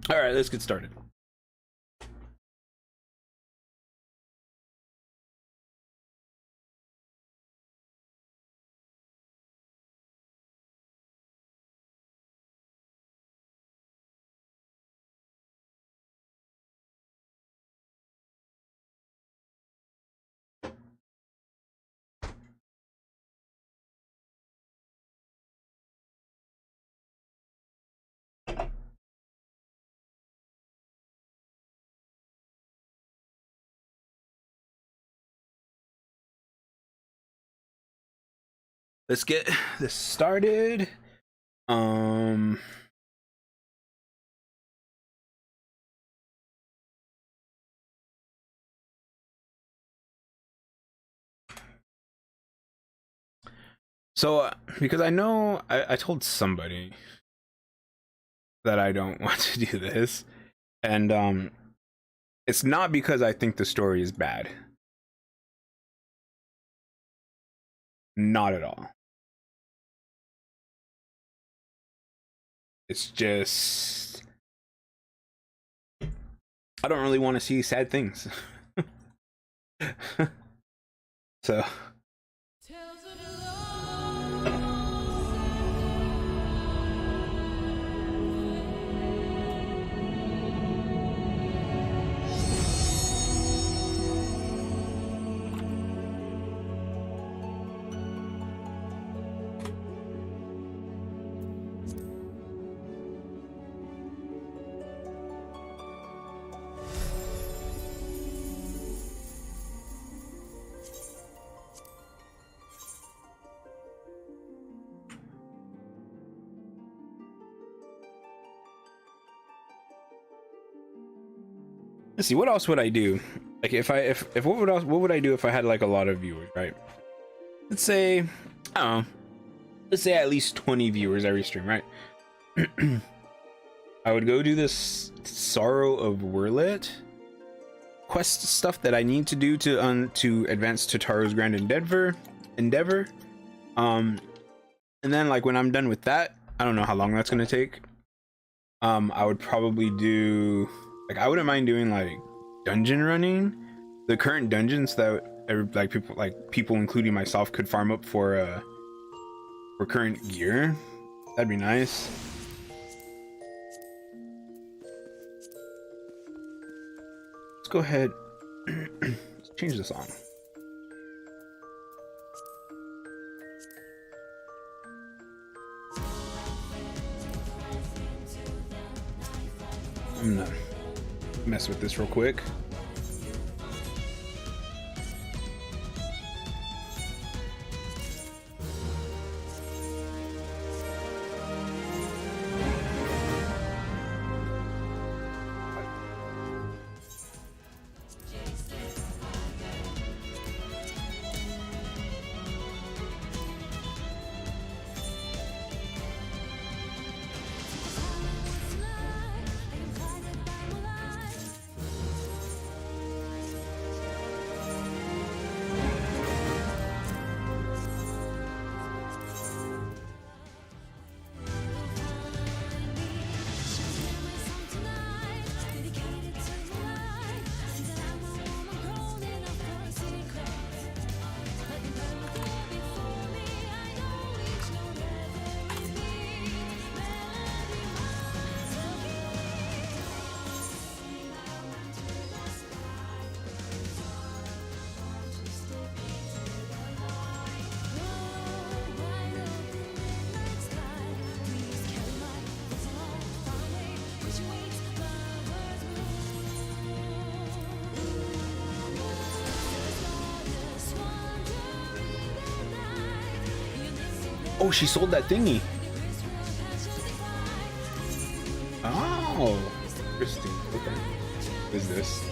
All right, let's get started. Let's get this started. Um so because I know I told somebody that I don't want to do this, and it's not because I think the story is bad. Not at all. It's just I don't really want to see sad things. So let's see, what else would I do? Like if what would I do if I had like a lot of viewers, right? Let's say, I don't know, let's say at least 20 viewers every stream, right? I would go do this Sorrow of Werlyt quest stuff that I need to do to advance Tataru's grand endeavor. And then like when I'm done with that, I don't know how long that's gonna take. I would probably do, like, I wouldn't mind doing like dungeon running, the current dungeons that people including myself could farm up for current gear. That'd be nice. Let's go ahead. Let's change the song. I'm gonna mess with this real quick. Oh, she sold that thingy. Oh, interesting. Okay. What is this?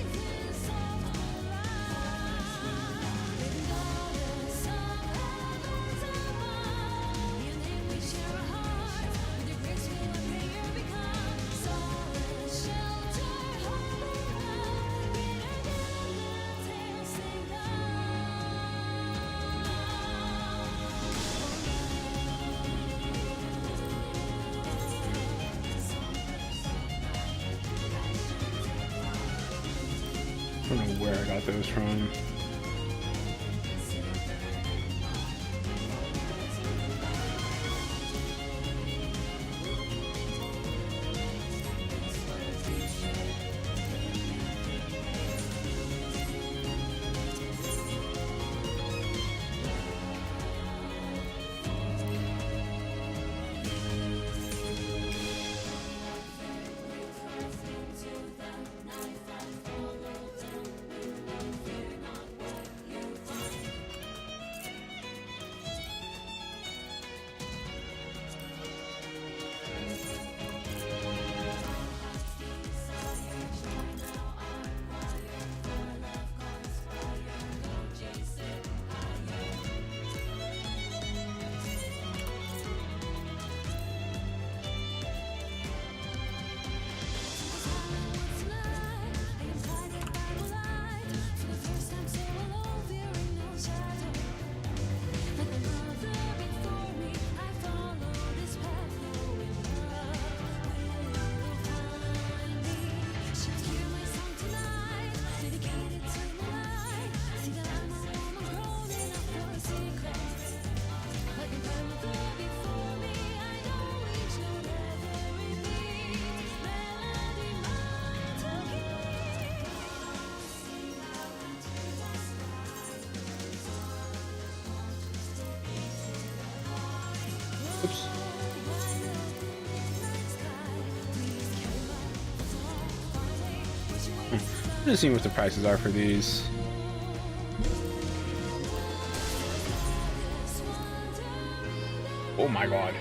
I don't know where I got those from. Oops. I'm just seeing what the prices are for these. Oh my god.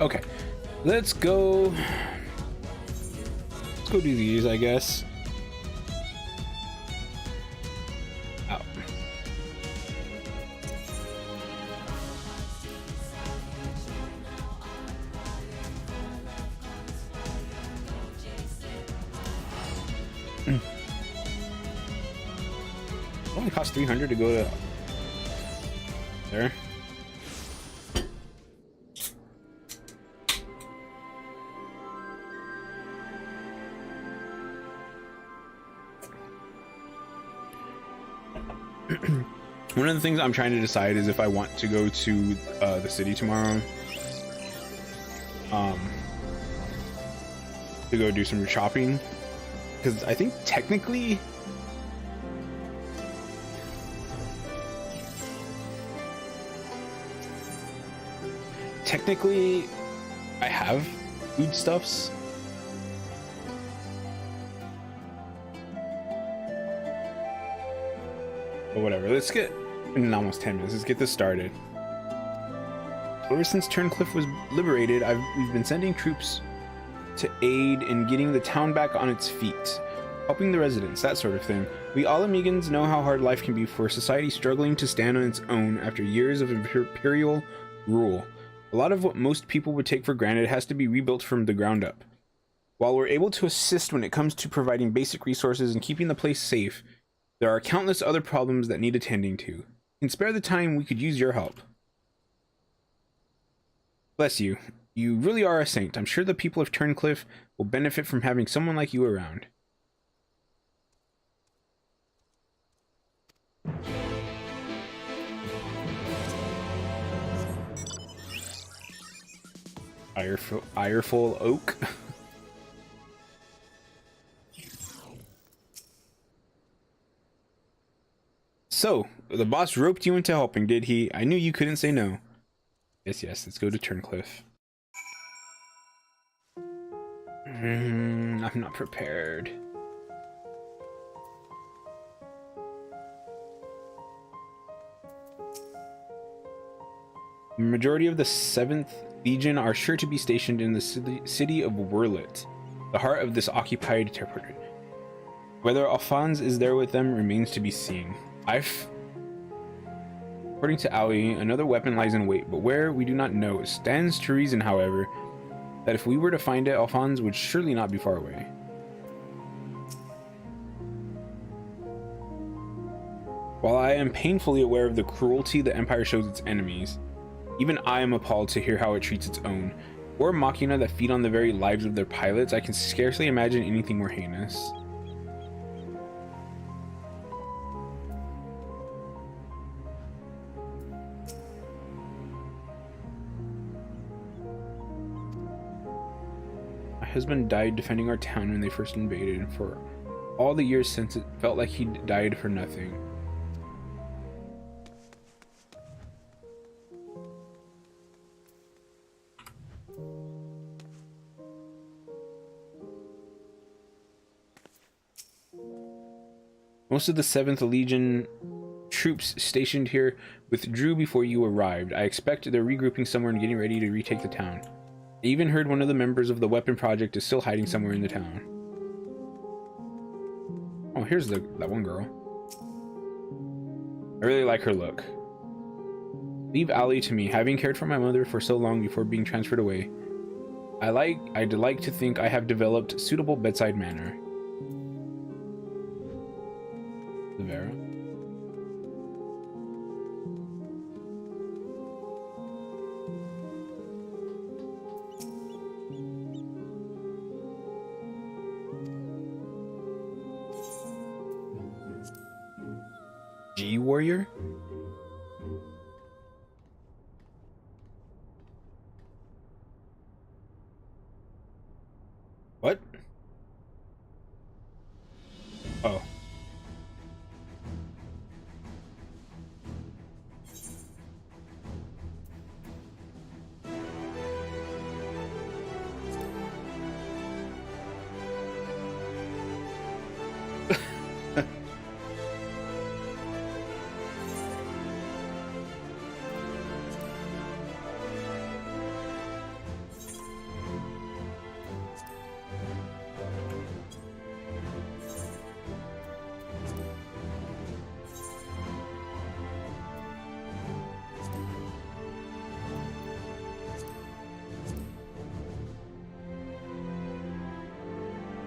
Okay, let's go do these, I guess. Oh. It only costs 300 to go to there. One of the things I'm trying to decide is if I want to go to the city tomorrow, to go do some shopping, because I think technically I have foodstuffs. But whatever, let's get in almost 10 minutes. Let's get this started. Ever since Turncliffe was liberated, we've been sending troops to aid in getting the town back on its feet, helping the residents, that sort of thing. We all Amigans know how hard life can be for a society struggling to stand on its own after years of imperial rule. A lot of what most people would take for granted has to be rebuilt from the ground up. While we're able to assist when it comes to providing basic resources and keeping the place safe, there are countless other problems that need attending to. And spare the time, we could use your help. Bless you. You really are a saint. I'm sure the people of Turncliffe will benefit from having someone like you around. Ireful Oak. So, the boss roped you into helping, did he? I knew you couldn't say no. Yes, let's go to Turncliffe. I'm not prepared. The majority of the 7th Legion are sure to be stationed in the city of Werlyt, the heart of this occupied territory. Whether Alphonse is there with them remains to be seen. According to Ali, another weapon lies in wait, but where we do not know. It stands to reason, however, that if we were to find it, Alphonse would surely not be far away. While I am painfully aware of the cruelty the Empire shows its enemies, even I am appalled to hear how it treats its own. War machina that feed on the very lives of their pilots, I can scarcely imagine anything more heinous. My husband died defending our town when they first invaded, and for all the years since, it felt like he died for nothing. Most of the 7th Legion troops stationed here withdrew before you arrived. I expect they're regrouping somewhere and getting ready to retake the town. I even heard one of the members of the weapon project is still hiding somewhere in the town. Oh, here's that one girl. I really like her look. Leave Ali to me. Having cared for my mother for so long before being transferred away, I'd like to think I have developed suitable bedside manner. Vera. G Warrior? What? Oh.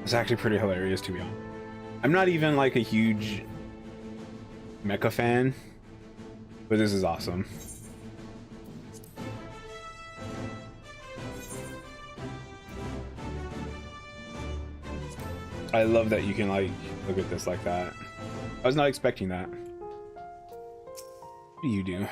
It's actually pretty hilarious, to be honest. I'm not even like a huge mecha fan, but this is awesome. I love that you can like look at this like that. I was not expecting that. What do you do?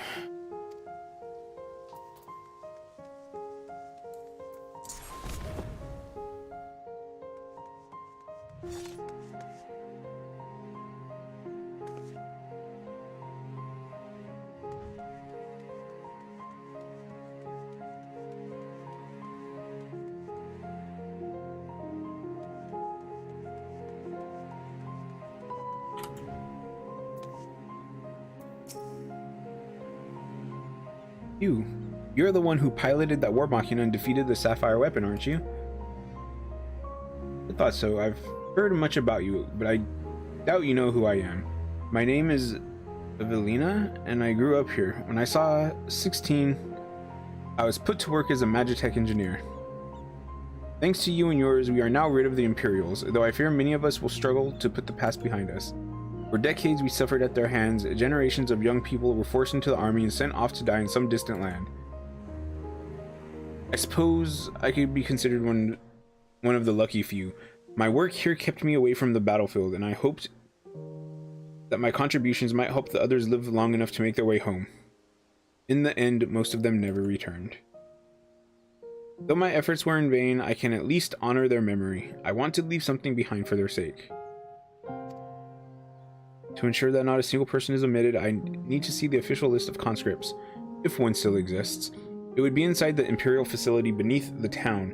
You're the one who piloted that war machina and defeated the sapphire weapon, aren't you? I thought so. I've heard much about you, but I doubt you know who I am. My name is Evelina, and I grew up here. When I saw 16, I was put to work as a Magitech engineer. Thanks to you and yours, we are now rid of the Imperials, though I fear many of us will struggle to put the past behind us. For decades we suffered at their hands. Generations of young people were forced into the army and sent off to die in some distant land. I suppose I could be considered one of the lucky few. My work here kept me away from the battlefield, and I hoped that my contributions might help the others live long enough to make their way home. In the end, most of them never returned. Though my efforts were in vain, I can at least honor their memory. I want to leave something behind for their sake. To ensure that not a single person is omitted, I need to see the official list of conscripts, if one still exists. It would be inside the Imperial facility beneath the town,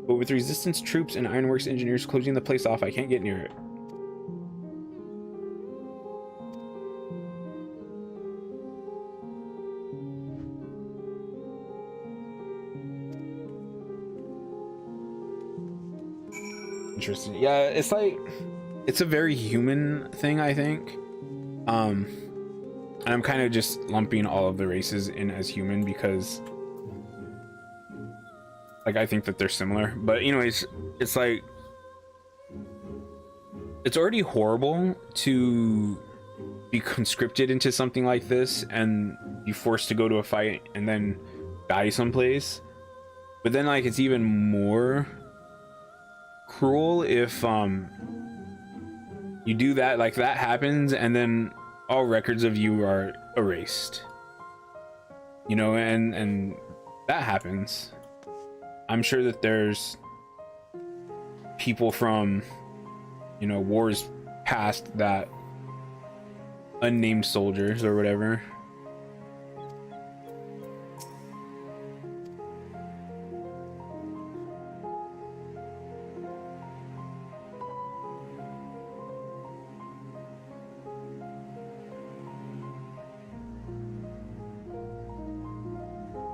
but with resistance troops and ironworks engineers closing the place off, I can't get near it. Interesting. Yeah, it's like, it's a very human thing, I think. And I'm kind of just lumping all of the races in as human because, like, I think that they're similar. But anyways, it's like, it's already horrible to be conscripted into something like this and be forced to go to a fight and then die someplace. But then, like, it's even more cruel if you do that, like that happens, and then all records of you are erased, you know, and that happens. I'm sure that there's people from, you know, wars past that, unnamed soldiers or whatever.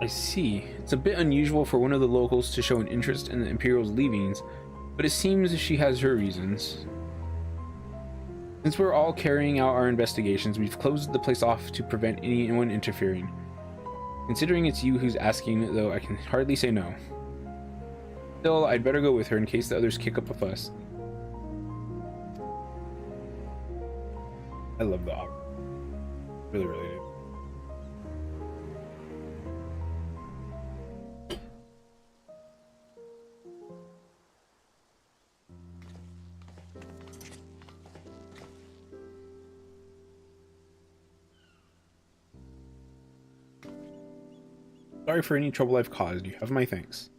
I see. It's a bit unusual for one of the locals to show an interest in the Imperial's leavings, but it seems she has her reasons. Since we're all carrying out our investigations, we've closed the place off to prevent anyone interfering. Considering it's you who's asking, though, I can hardly say no. Still, I'd better go with her in case the others kick up a fuss. I love the opera. Really, really do. Sorry for any trouble I've caused. You have my thanks.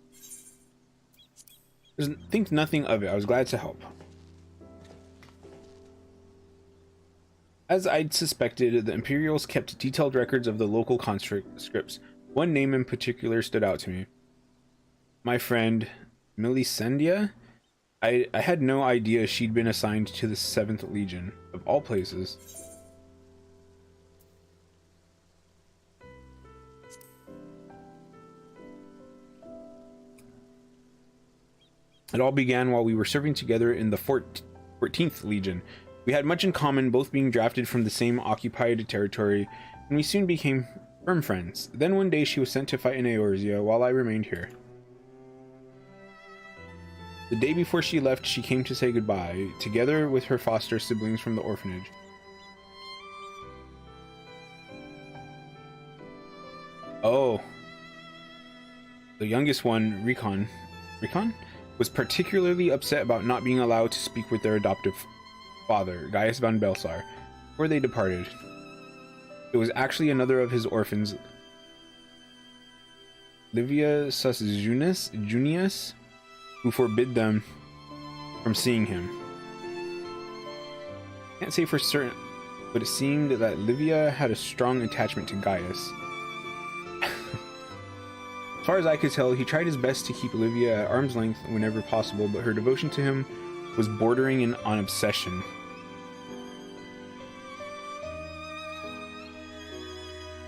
Think nothing of it. I was glad to help. As I'd suspected, the Imperials kept detailed records of the local conscripts. One name in particular stood out to me. My friend, Melissendia? I had no idea she'd been assigned to the 7th Legion, of all places. It all began while we were serving together in the 14th Legion. We had much in common, both being drafted from the same occupied territory, and we soon became firm friends. Then one day she was sent to fight in Eorzea while I remained here. The day before she left, she came to say goodbye, together with her foster siblings from the orphanage. Oh. The youngest one, Recon, was particularly upset about not being allowed to speak with their adoptive father, Gaius von Belsar, before they departed. It was actually another of his orphans, Livia Sus Junius, who forbid them from seeing him. Can't say for certain, but it seemed that Livia had a strong attachment to Gaius. As far as I could tell, he tried his best to keep Livia at arm's length whenever possible, but her devotion to him was bordering on obsession.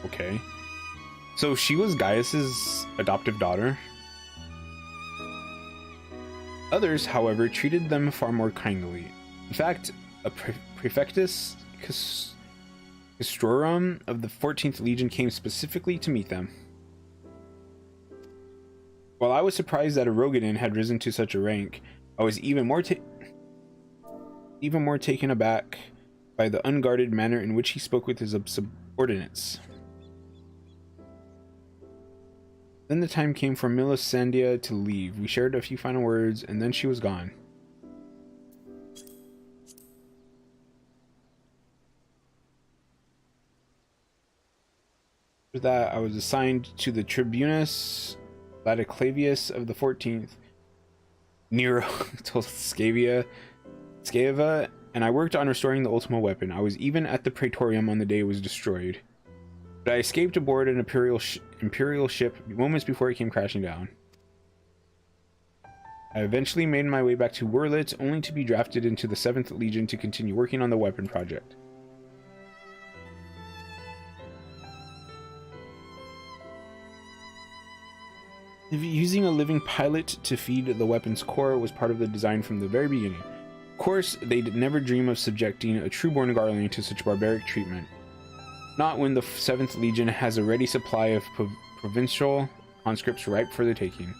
Okay. So she was Gaius's adoptive daughter. Others, however, treated them far more kindly. In fact, a Prefectus Castrorum of the 14th Legion came specifically to meet them. While I was surprised that a Rogadin had risen to such a rank, I was even more taken aback by the unguarded manner in which he spoke with his subordinates. Then the time came for Melissendia to leave. We shared a few final words, and then she was gone. After that, I was assigned to the Tribunus Vladiclavius of the 14th, Nero told Sceva, and I worked on restoring the Ultima weapon. I was even at the Praetorium on the day it was destroyed. But I escaped aboard an Imperial ship moments before it came crashing down. I eventually made my way back to Werlyt, only to be drafted into the 7th Legion to continue working on the weapon project. Using a living pilot to feed the weapon's core was part of the design from the very beginning. Of course, they'd never dream of subjecting a true-born Garlean to such barbaric treatment. Not when the 7th Legion has a ready supply of provincial conscripts ripe for the taking.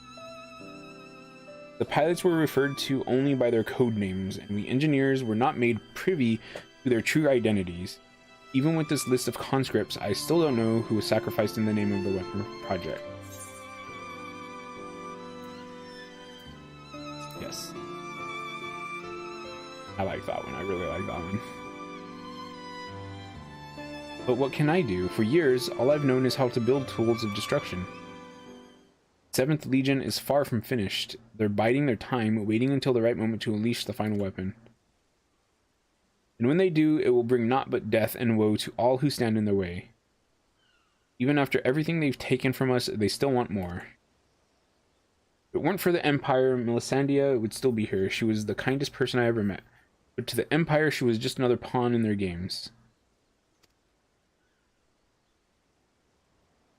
The pilots were referred to only by their code names, and we engineers were not made privy to their true identities. Even with this list of conscripts, I still don't know who was sacrificed in the name of the weapon project. Yes. I like that one. I really like that one. But what can I do? For years, all I've known is how to build tools of destruction. 7th Legion is far from finished. They're biding their time, waiting until the right moment to unleash the final weapon. And when they do, it will bring naught but death and woe to all who stand in their way. Even after everything they've taken from us, they still want more. If it weren't for the Empire, Melisandre would still be here. She was the kindest person I ever met. But to the Empire, she was just another pawn in their games.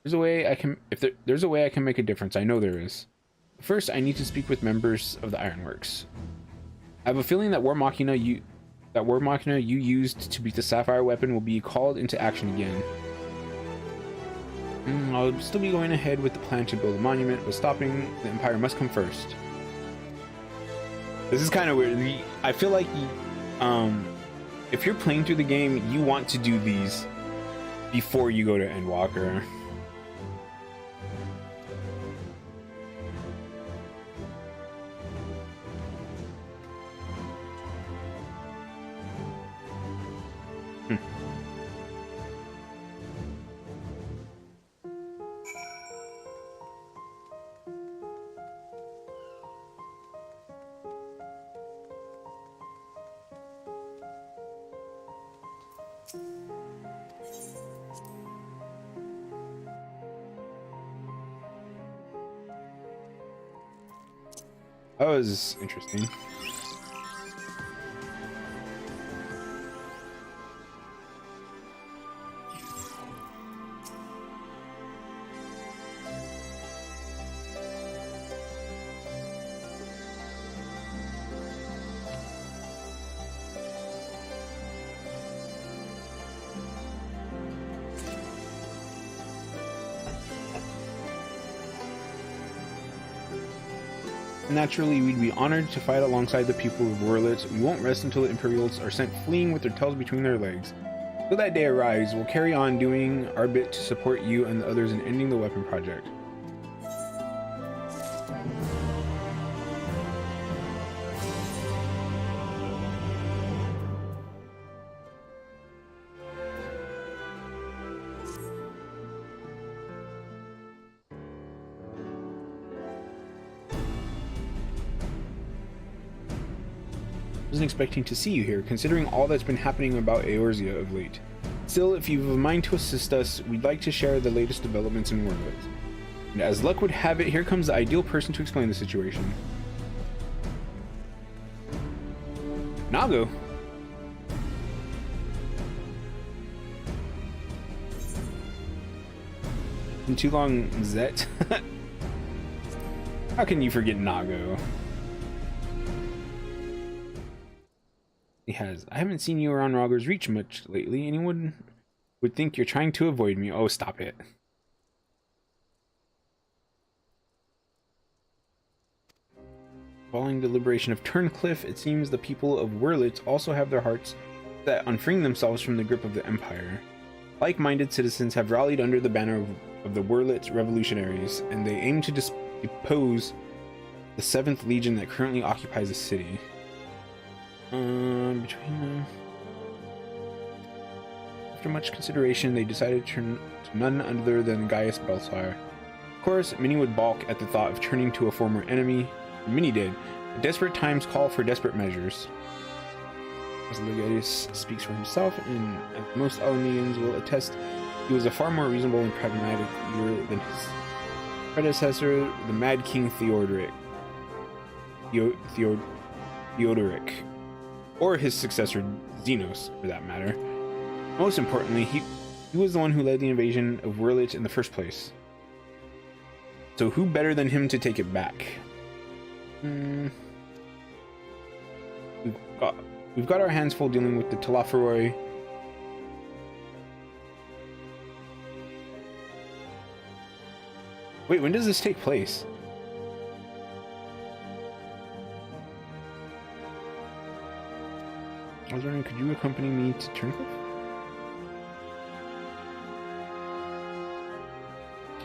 There's a way I can, there's a way I can make a difference. I know there is. First, I need to speak with members of the Ironworks. I have a feeling that War Machina you used to beat the Sapphire weapon will be called into action again. I'll still be going ahead with the plan to build a monument, but stopping the Empire must come first. This is kind of weird. I feel like if you're playing through the game, you want to do these before you go to Endwalker. That was interesting. Naturally, we'd be honored to fight alongside the people of Werlyt. We won't rest until the Imperials are sent fleeing with their tails between their legs. Till that day arrives, we'll carry on doing our bit to support you and the others in ending the weapon project. Wasn't expecting to see you here, considering all that's been happening about Eorzea of late. Still, if you've a mind to assist us, we'd like to share the latest developments in Werlyt. And as luck would have it, here comes the ideal person to explain the situation. Nago. Been too long, Zet. How can you forget Nago? I haven't seen you around Rogger's Reach much lately. Anyone would think you're trying to avoid me. Oh, stop it. Following the liberation of Turncliffe, it seems the people of Werlyt also have their hearts set on freeing themselves from the grip of the Empire. Like-minded citizens have rallied under the banner of the Werlyt revolutionaries, and they aim to depose the 7th Legion that currently occupies the city. Between them. After much consideration, they decided to turn to none other than Gaius Belsar. Of course, many would balk at the thought of turning to a former enemy. Many did. But desperate times call for desperate measures. As Legatus speaks for himself, and as most Alamegans will attest, he was a far more reasonable and pragmatic leader than his predecessor, the Mad King Theodoric. Theodoric. Or his successor, Xenos, for that matter. Most importantly, he was the one who led the invasion of Werlyt in the first place. So who better than him to take it back? We've got our hands full dealing with the Tataru. Wait, when does this take place? I was wondering, could you accompany me to Turncliffe?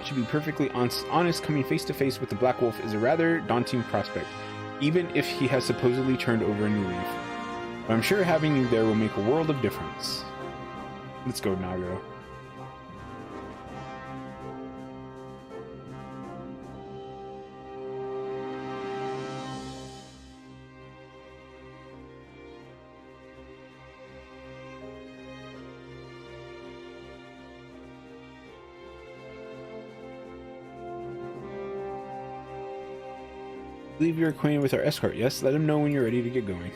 To be perfectly honest, coming face to face with the Black Wolf is a rather daunting prospect, even if he has supposedly turned over a new leaf. But I'm sure having you there will make a world of difference. Let's go, Nago. I believe you're acquainted with our escort, yes? Let him know when you're ready to get going.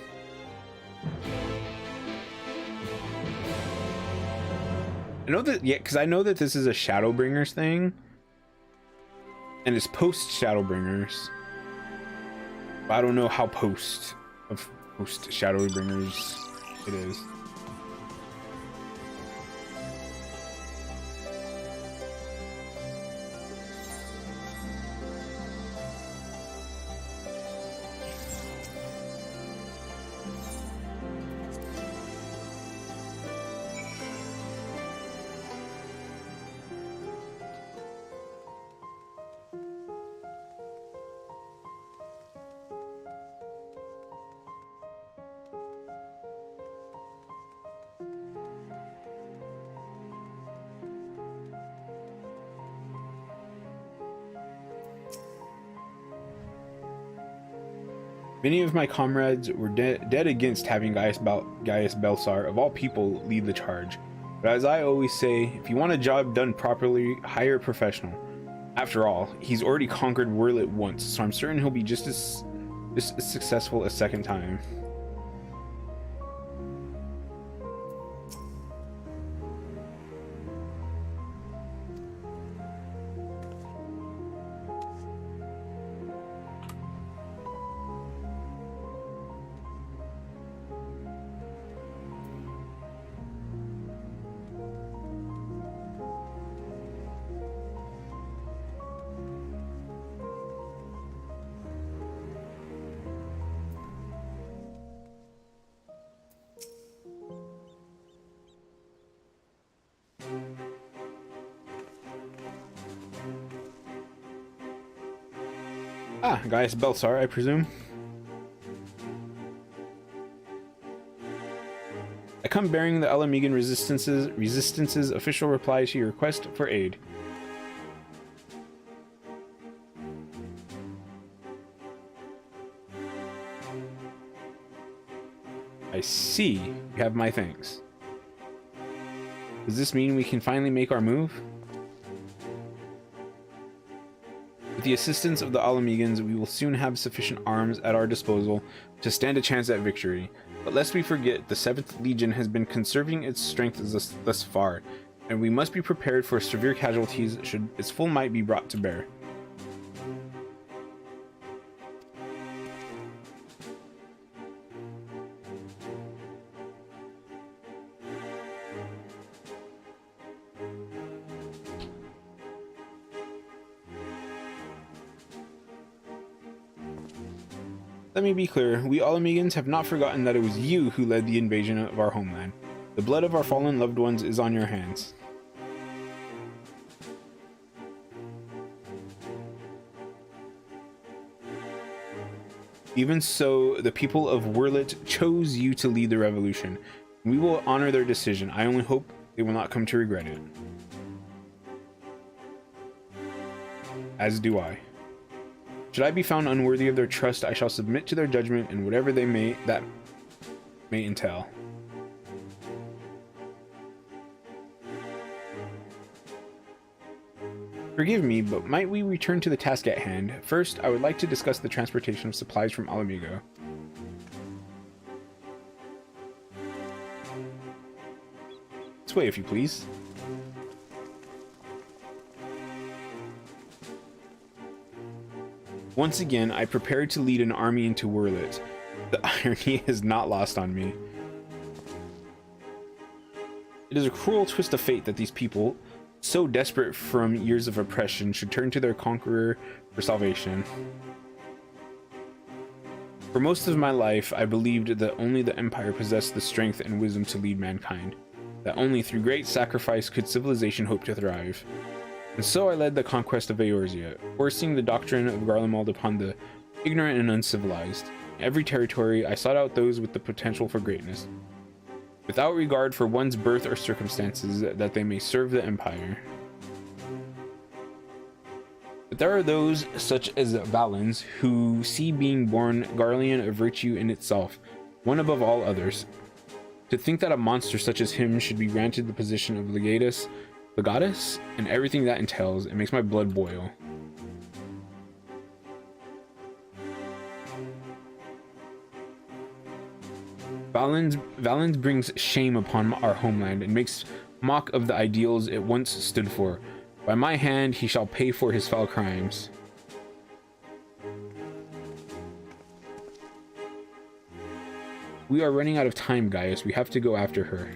I know that, yeah, because I know that this is a Shadowbringers thing. And it's post Shadowbringers. But I don't know how post Shadowbringers it is. Many of my comrades were dead against having Gaius Belsar, of all people, lead the charge. But as I always say, if you want a job done properly, hire a professional. After all, he's already conquered Werlyt once, so I'm certain he'll be just as successful a second time. Ah, Gaius Belsar, I presume. I come bearing the Alamegan Resistance's official reply to your request for aid. I see. You have my thanks. Does this mean we can finally make our move? With the assistance of the Alamegans, we will soon have sufficient arms at our disposal to stand a chance at victory. But lest we forget, the 7th Legion has been conserving its strength thus far, and we must be prepared for severe casualties should its full might be brought to bear. Let me be clear, we Alamegans have not forgotten that it was you who led the invasion of our homeland. The blood of our fallen loved ones is on your hands. Even so, the people of Werlyt chose you to lead the revolution. We will honor their decision. I only hope they will not come to regret it. as do I. Should I be found unworthy of their trust, I shall submit to their judgment and whatever they may entail. Forgive me, but might we return to the task at hand? First, I would like to discuss the transportation of supplies from Alamigo. This way, if you please. Once again, I prepared to lead an army into Werlyt. The irony is not lost on me. It is a cruel twist of fate that these people, so desperate from years of oppression, should turn to their conqueror for salvation. For most of my life, I believed that only the Empire possessed the strength and wisdom to lead mankind, that only through great sacrifice could civilization hope to thrive. And so I led the conquest of Eorzea, forcing the doctrine of Garlemald upon the ignorant and uncivilized. In every territory, I sought out those with the potential for greatness, without regard for one's birth or circumstances, that they may serve the Empire. But there are those, such as Valens, who see being born guardian of virtue in itself, one above all others. To think that a monster such as him should be granted the position of legatus, and everything that entails, it makes my blood boil. Valens brings shame upon our homeland and makes mock of the ideals it once stood for. By my hand he shall pay for his foul crimes. We are running out of time, Gaius. We have to go after her.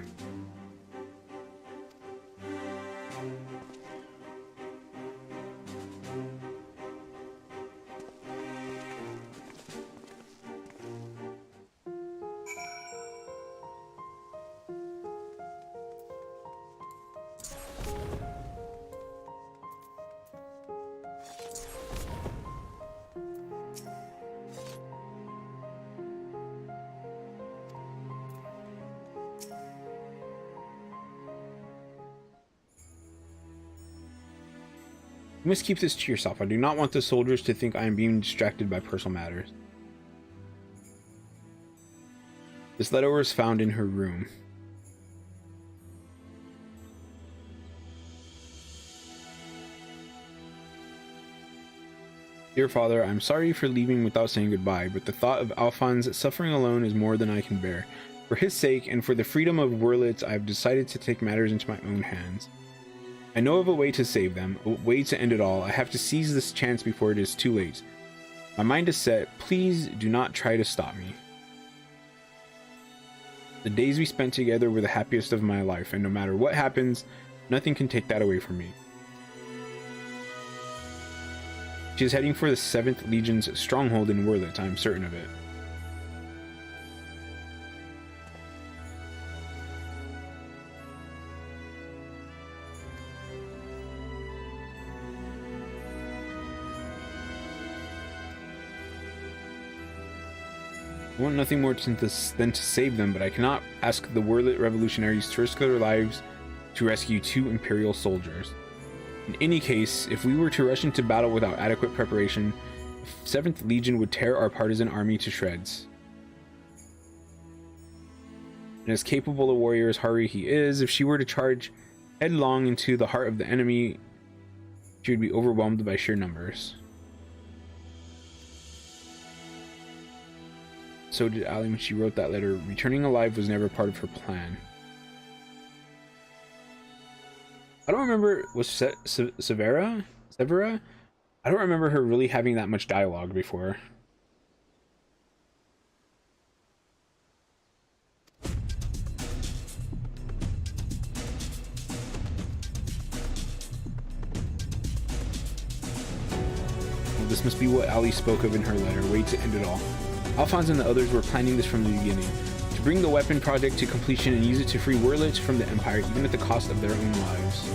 You must keep this to yourself. I do not want the soldiers to think I am being distracted by personal matters. This letter was found in her room. Dear Father, I am sorry for leaving without saying goodbye, but the thought of Alphonse suffering alone is more than I can bear. For his sake, and for the freedom of Werlyt, I have decided to take matters into my own hands. I know of a way to save them, a way to end it all. I have to seize this chance before it is too late. My mind is set. Please do not try to stop me. The days we spent together were the happiest of my life, and no matter what happens, nothing can take that away from me. She is heading for the 7th Legion's stronghold in Werlyt, I am certain of it. I want nothing more than to save them, but I cannot ask the Werlyt revolutionaries to risk their lives to rescue 2 Imperial soldiers. In any case, if we were to rush into battle without adequate preparation, the 7th Legion would tear our partisan army to shreds. And as capable a warrior as Hari he is, if she were to charge headlong into the heart of the enemy, she would be overwhelmed by sheer numbers. So did Ali when she wrote that letter. Returning alive was never part of her plan. I don't remember, was Severa? I don't remember her really having that much dialogue before. Well, this must be what Ali spoke of in her letter. Way to end it all. Alphonse and the others were planning this from the beginning, to bring the weapon project to completion and use it to free Werlyt from the Empire, even at the cost of their own lives.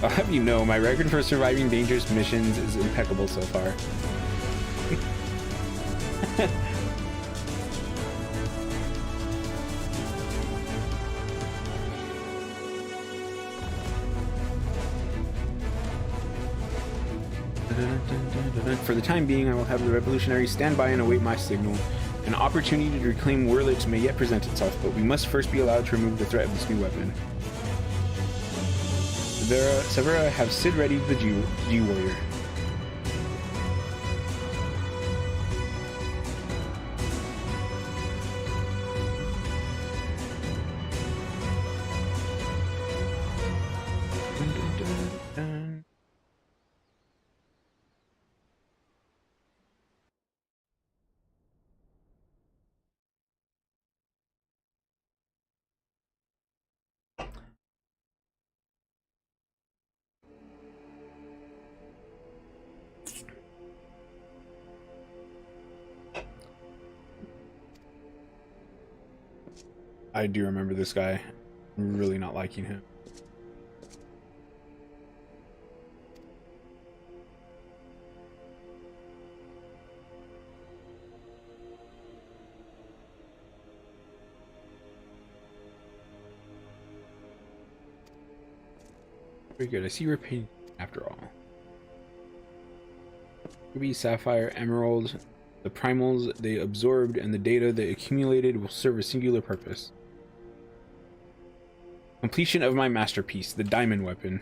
I'll have you know, my record for surviving dangerous missions is impeccable so far. For the time being, I will have the revolutionaries stand by and await my signal. An opportunity to reclaim Werlyt may yet present itself, but we must first be allowed to remove the threat of this new weapon. Severa, have Sid ready the G-Warrior. I do remember this guy. I'm really not liking him. Very good. I see you're painting after all. Ruby, Sapphire, Emerald, the primals they absorbed and the data they accumulated will serve a singular purpose. Completion of my masterpiece, the diamond weapon.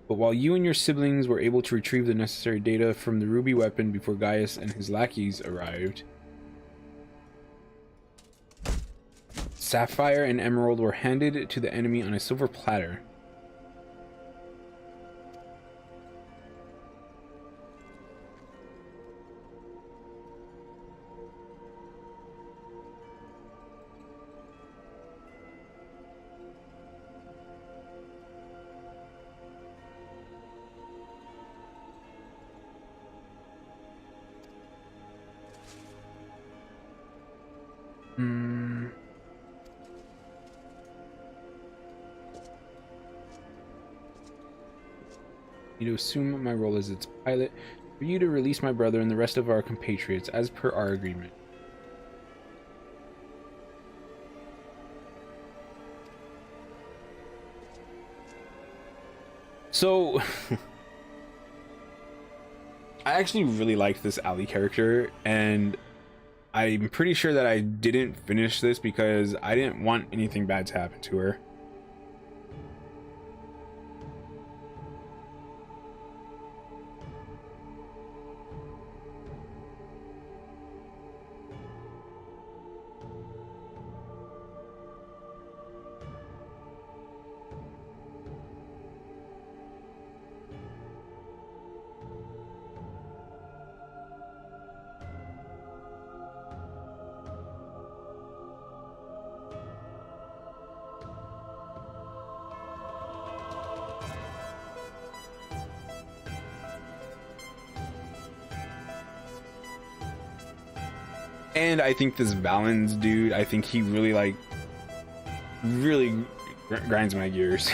But while you and your siblings were able to retrieve the necessary data from the ruby weapon before Gaius and his lackeys arrived, Sapphire and Emerald were handed to the enemy on a silver platter. To assume my role as its pilot, for you to release my brother and the rest of our compatriots as per our agreement. So I actually really like this Allie character, and I'm pretty sure that I didn't finish this because I didn't want anything bad to happen to her. And I think this Valens dude, I think he really grinds my gears.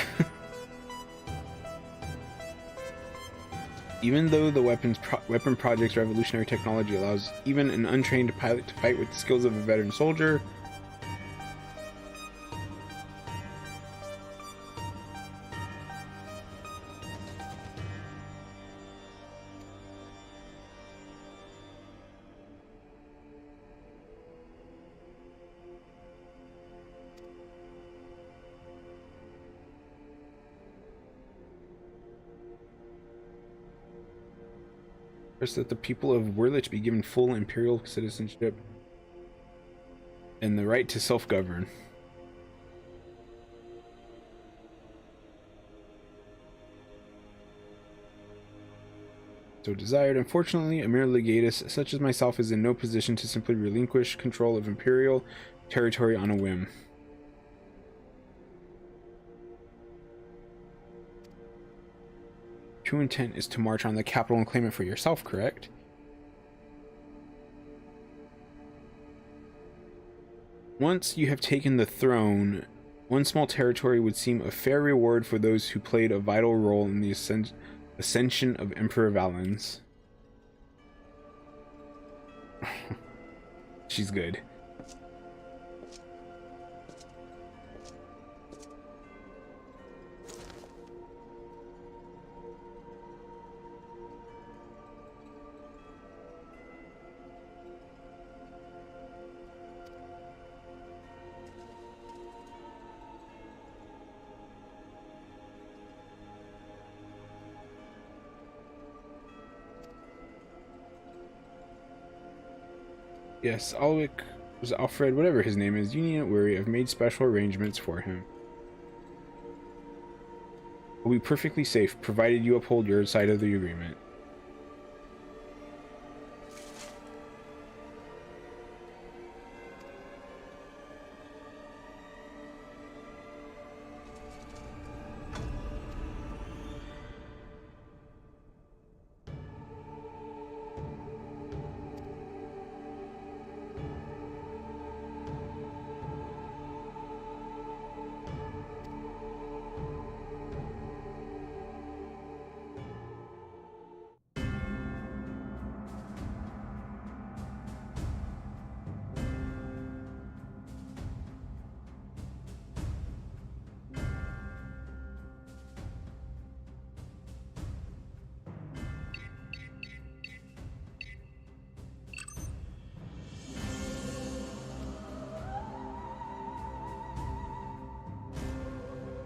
Even though the weapon project's revolutionary technology allows even an untrained pilot to fight with the skills of a veteran soldier, that the people of Werlyt be given full imperial citizenship and the right to self-govern. So desired. Unfortunately, a mere legatus such as myself is in no position to simply relinquish control of imperial territory on a whim. True intent is to march on the capital and claim it for yourself, correct? Once you have taken the throne, One small territory would seem a fair reward for those who played a vital role in the ascension of Emperor Valens. She's good. Yes, Alwick was Alfred, whatever his name is. You needn't worry. I've made special arrangements for him. We'll be perfectly safe, provided you uphold your side of the agreement.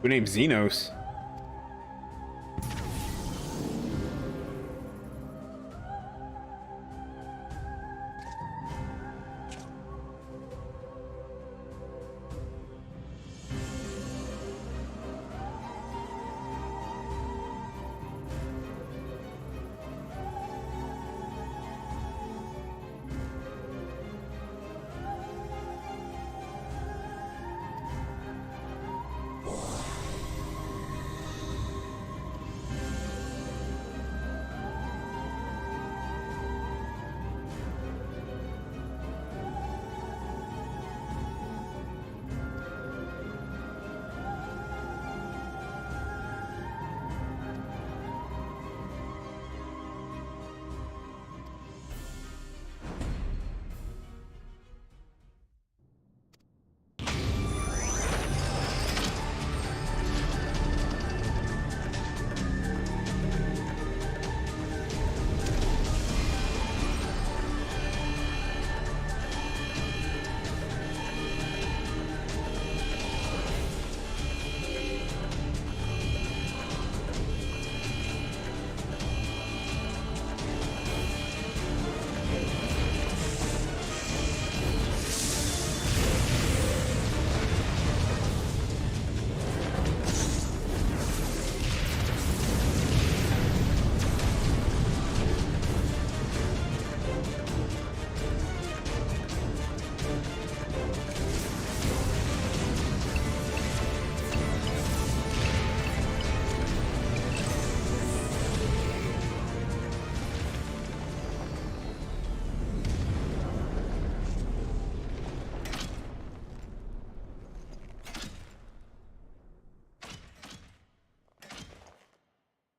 Who named Xenos?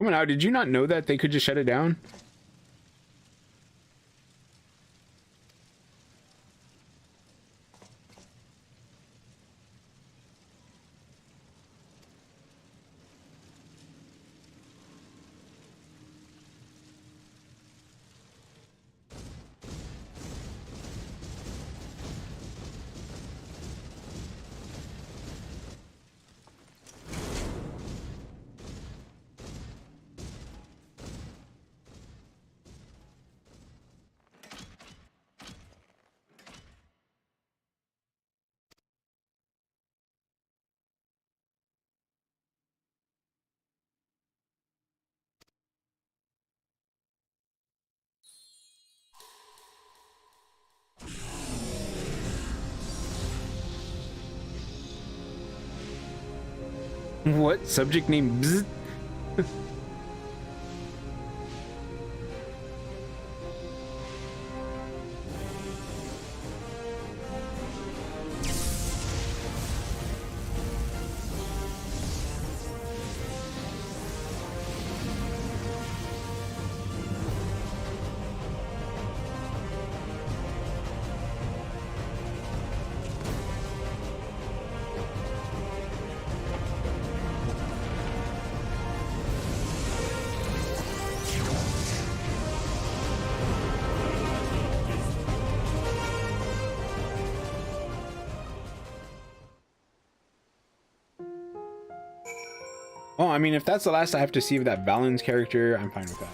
Come on now, did you not know that they could just shut it down? What? Subject name Bzz? Oh, I mean, if that's the last I have to see of that Valen's character, I'm fine with that.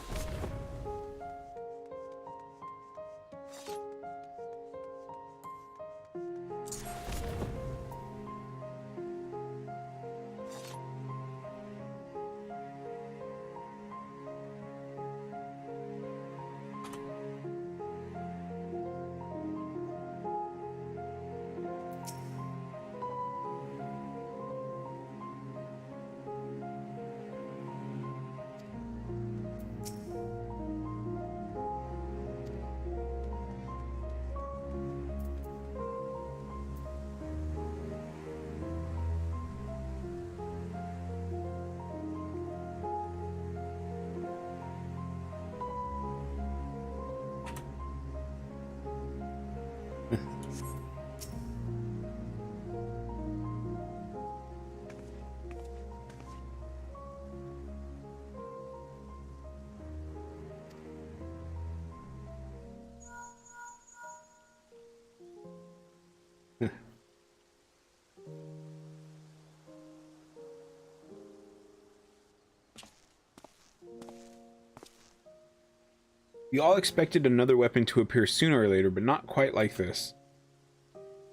We all expected another weapon to appear sooner or later, but not quite like this.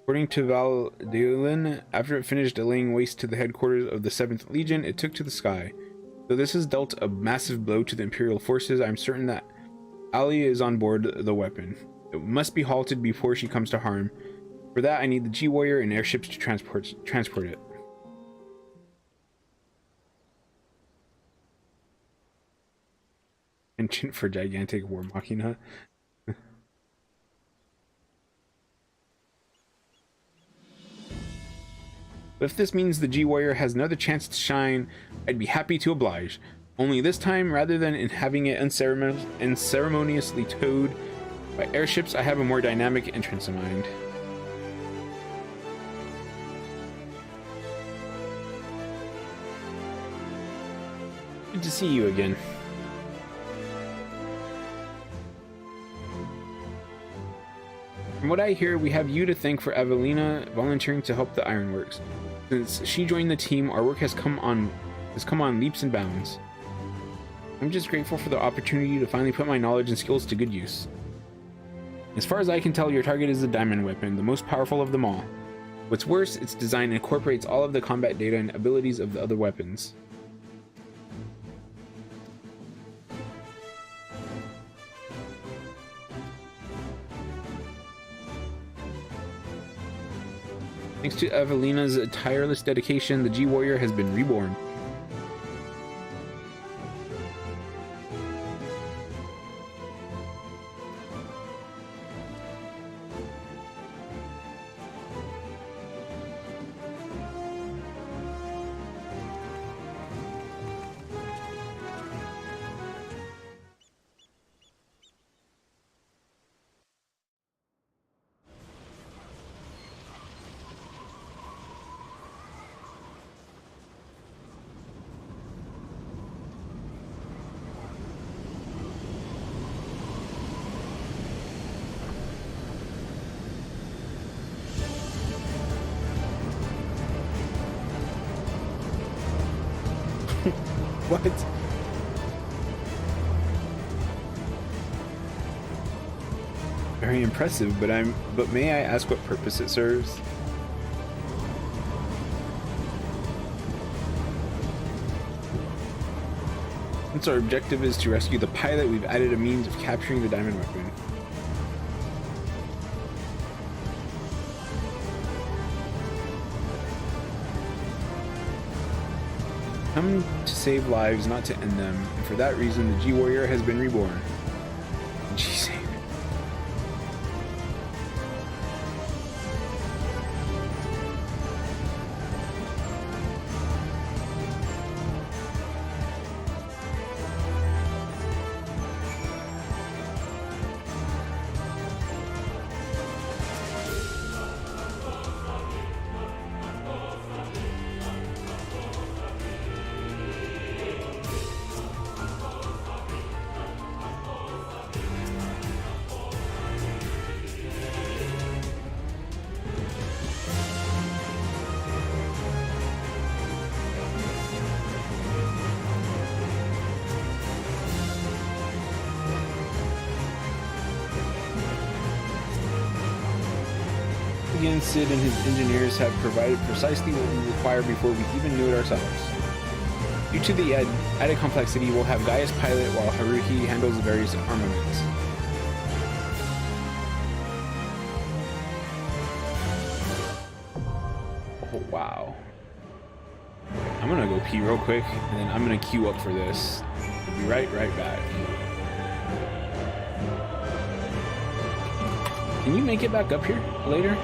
According to Valdeolin, after it finished laying waste to the headquarters of the 7th Legion, it took to the sky. Though this has dealt a massive blow to the Imperial forces, I'm certain that Ali is on board the weapon. It must be halted before she comes to harm. For that, I need the G-Warrior and airships to transport it. Penchant for gigantic war machina. But if this means the G-Warrior has another chance to shine, I'd be happy to oblige. Only this time, rather than in having it unceremoniously towed by airships, I have a more dynamic entrance in mind. Good to see you again. From what I hear, we have you to thank for Evelina volunteering to help the Ironworks. Since she joined the team, our work has come on leaps and bounds. I'm just grateful for the opportunity to finally put my knowledge and skills to good use. As far as I can tell, your target is the diamond weapon, the most powerful of them all. What's worse, its design incorporates all of the combat data and abilities of the other weapons. Thanks to Evelina's tireless dedication, the G-Warrior has been reborn. What? Very impressive, but may I ask what purpose it serves? Since our objective is to rescue the pilot, we've added a means of capturing the diamond weapon. Come to save lives, not to end them, and for that reason the G-Warrior has been reborn. G-Savior. Mugen, Sid, and his engineers have provided precisely what we require before we even knew it ourselves. Due to the added complexity, we'll have Gaius pilot while Haruhi handles the various armaments. Oh, wow. I'm gonna go pee real quick, and then I'm gonna queue up for this. I'll be right back. Can you make it back up here later?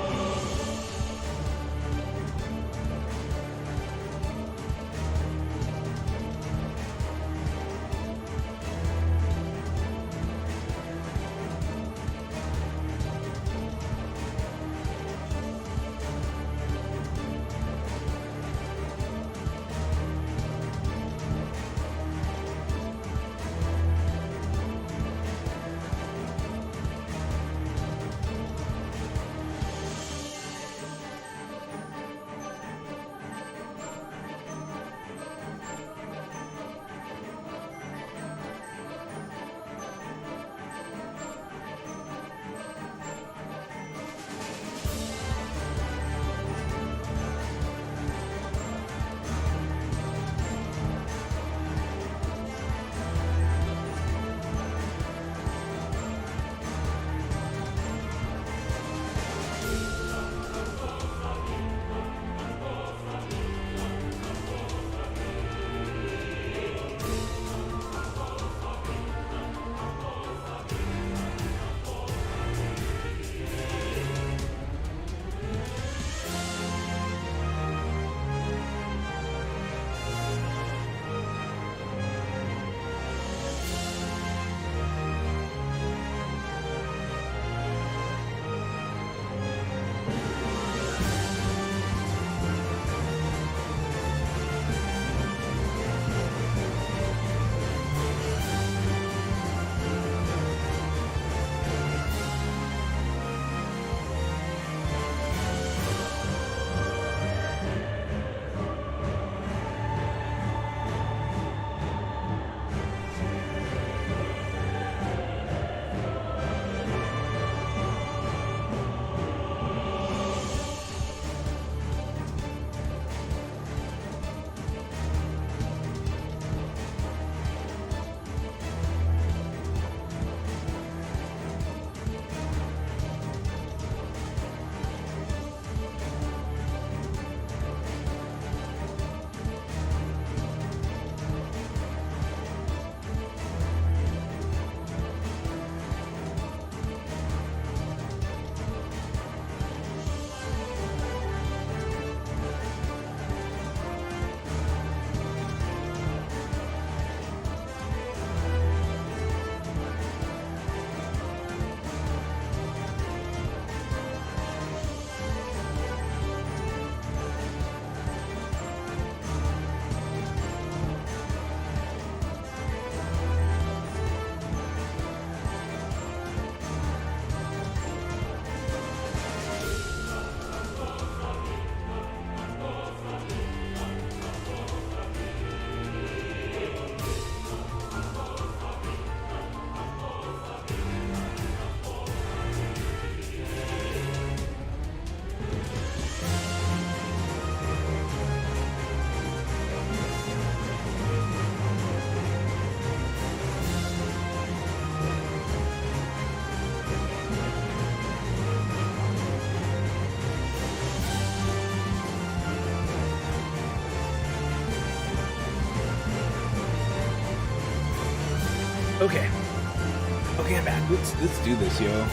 Okay. Okay, I'm back. Let's do this, yo.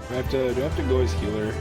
Do I have to go as healer?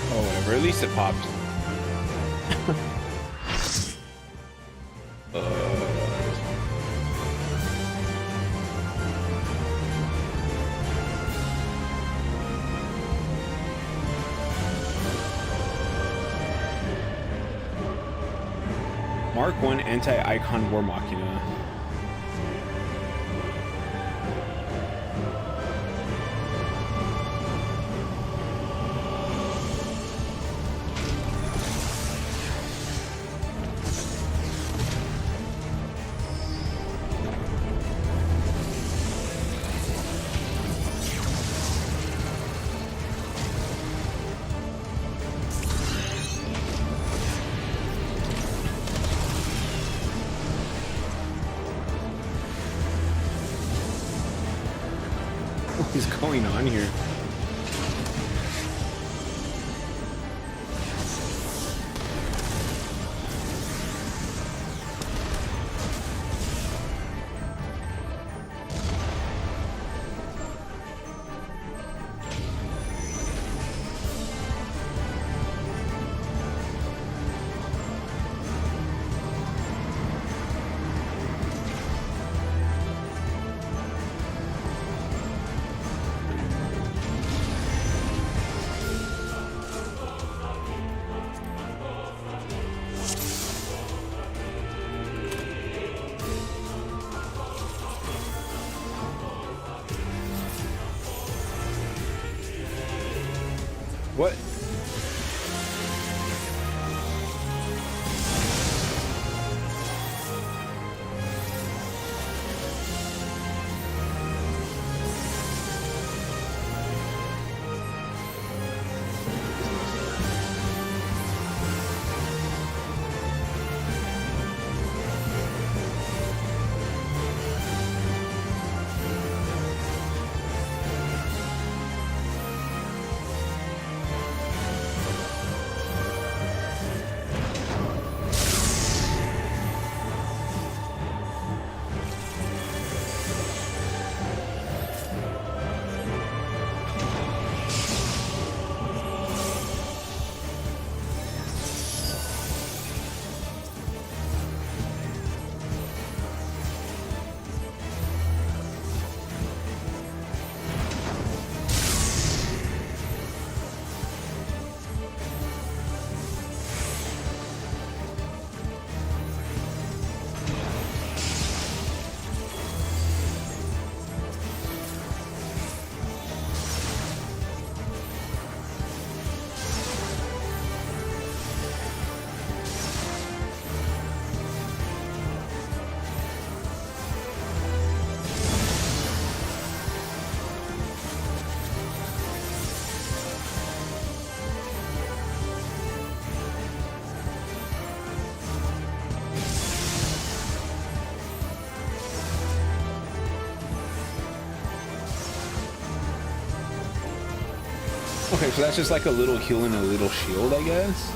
Oh, whatever. At least it popped. Mark 1 anti-icon War Machina. What is going on here? What? Okay, so that's just like a little heal and a little shield, I guess.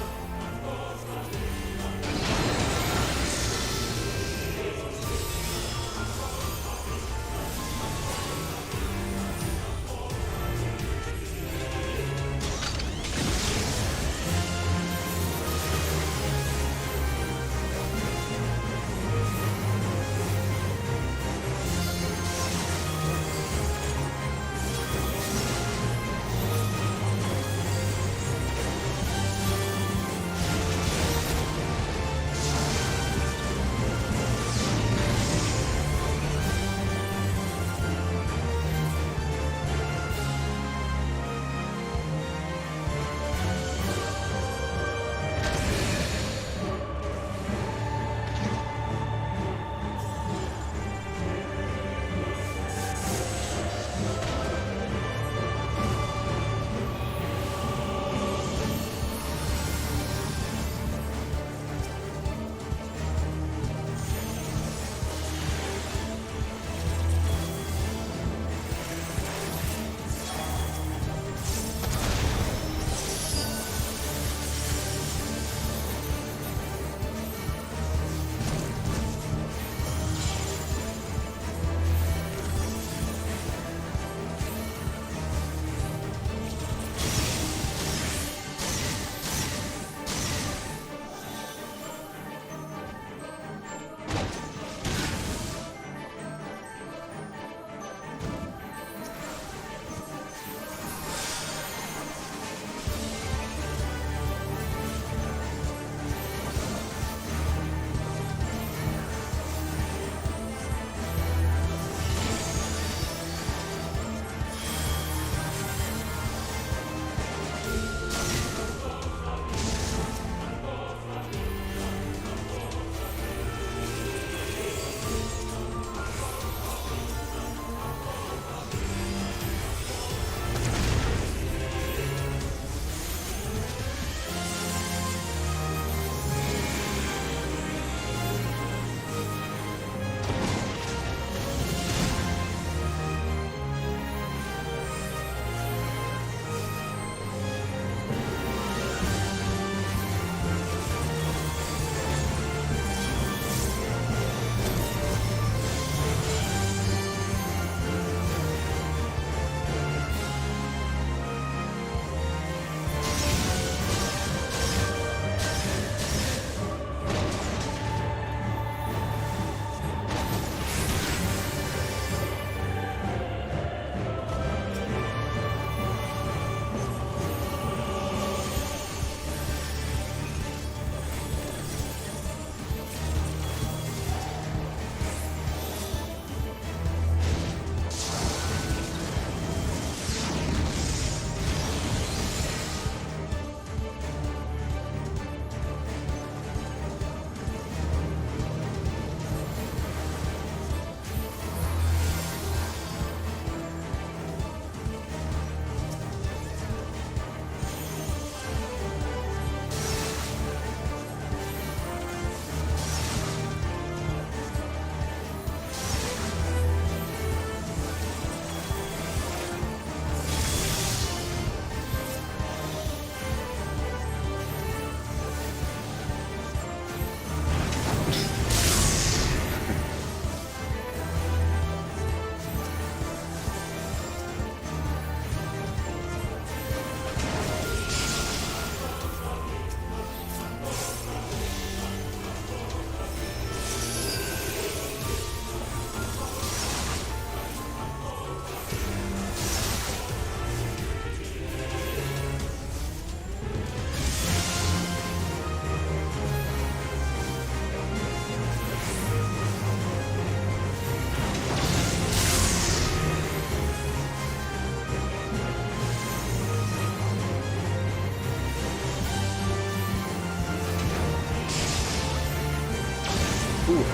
Ooh.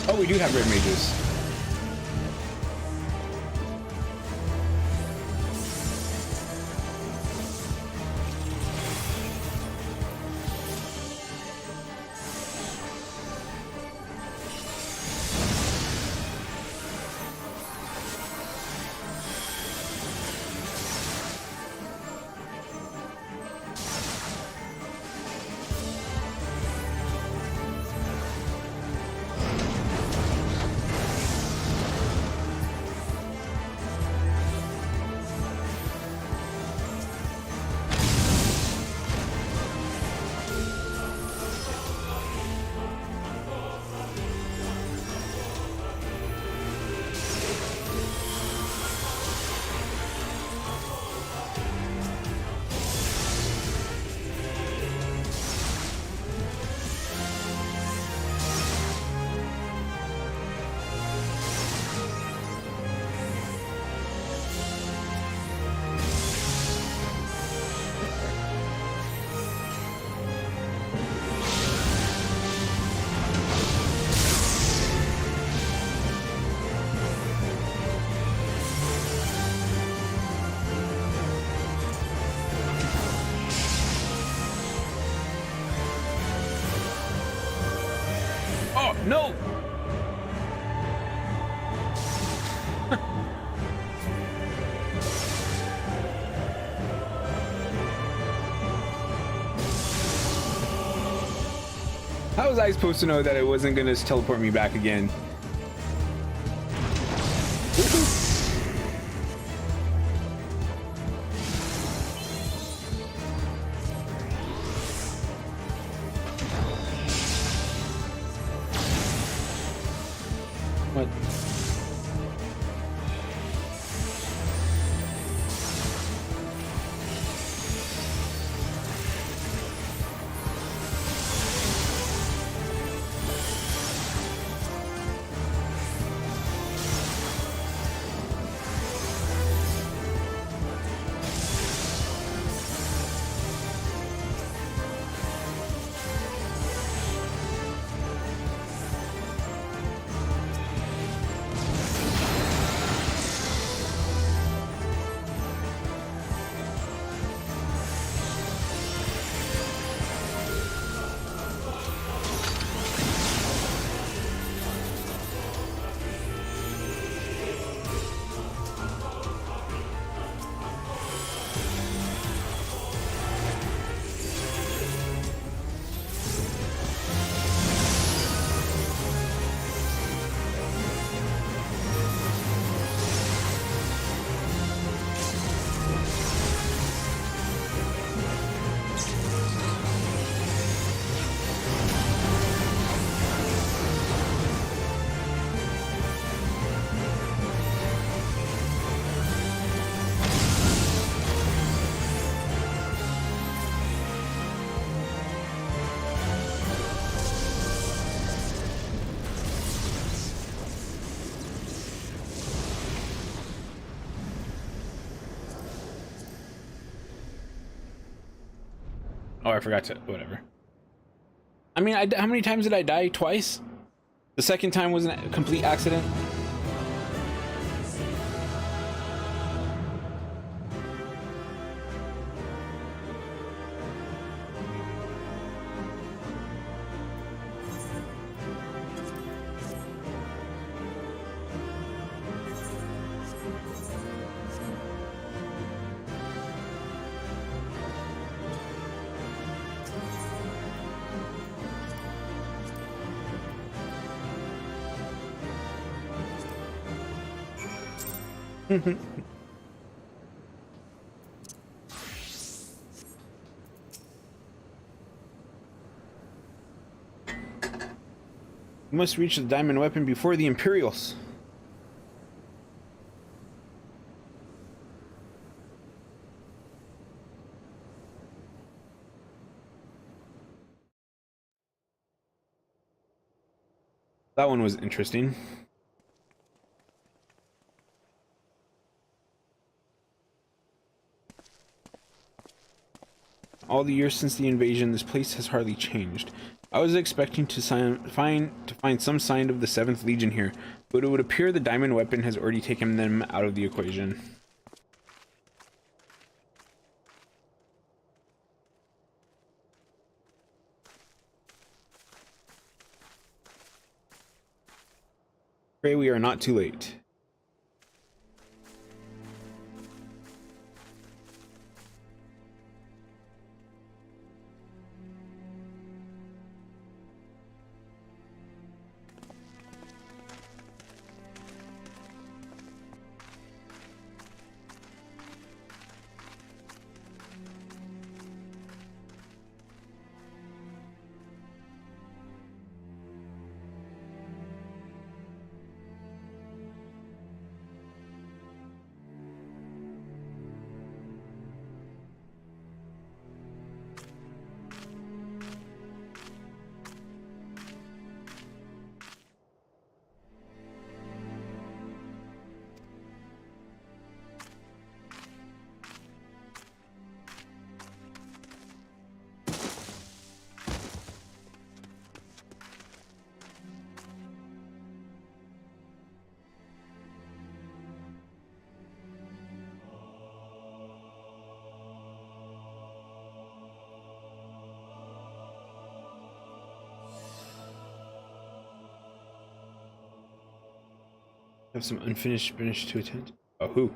Oh, we do have red mages. Oh, no! How was I supposed to know that it wasn't gonna teleport me back again? What? Oh, I forgot to. Whatever. I mean, how many times did I die? Twice? The second time was a complete accident. We must reach the diamond weapon before the Imperials. That one was interesting. All the years since the invasion, this place has hardly changed. I was expecting to find some sign of the 7th Legion here, but it would appear the diamond weapon has already taken them out of the equation. Pray we are not too late. Have some unfinished business to attend. Oh, who?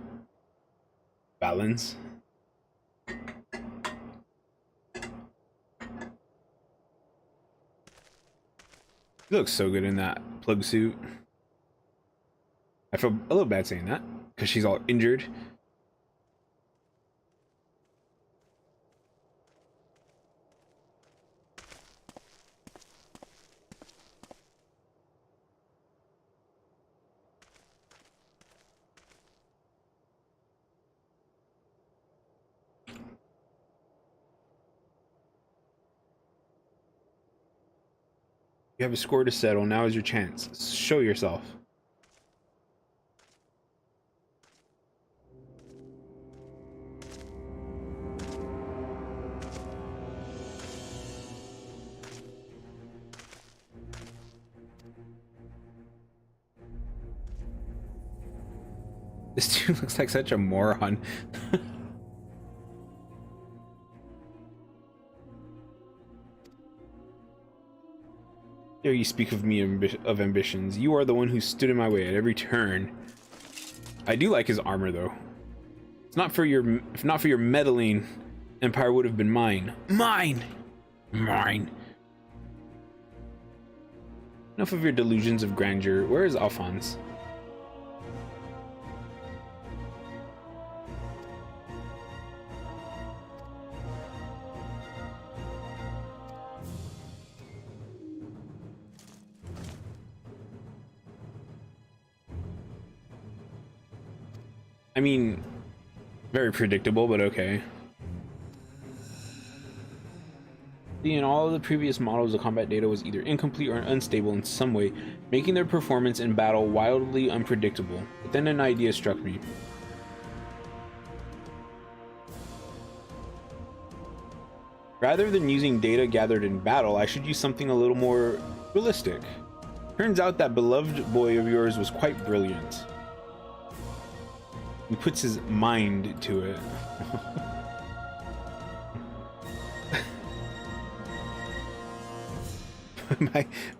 Balance. He looks so good in that plug suit. I feel a little bad saying that because she's all injured. You have a score to settle. Now is your chance. Show yourself. This dude looks like such a moron. Dare you speak of me of ambitions? You are the one who stood in my way at every turn. I do like his armor though. It's not for your, if not for your meddling, Empire would have been mine. Mine! Mine! Enough of your delusions of grandeur. Where is Alphonse? I mean, very predictable, but okay. In all of the previous models, the combat data was either incomplete or unstable in some way, making their performance in battle wildly unpredictable. But then an idea struck me. Rather than using data gathered in battle, I should use something a little more realistic. Turns out that beloved boy of yours was quite brilliant. He puts his mind to it.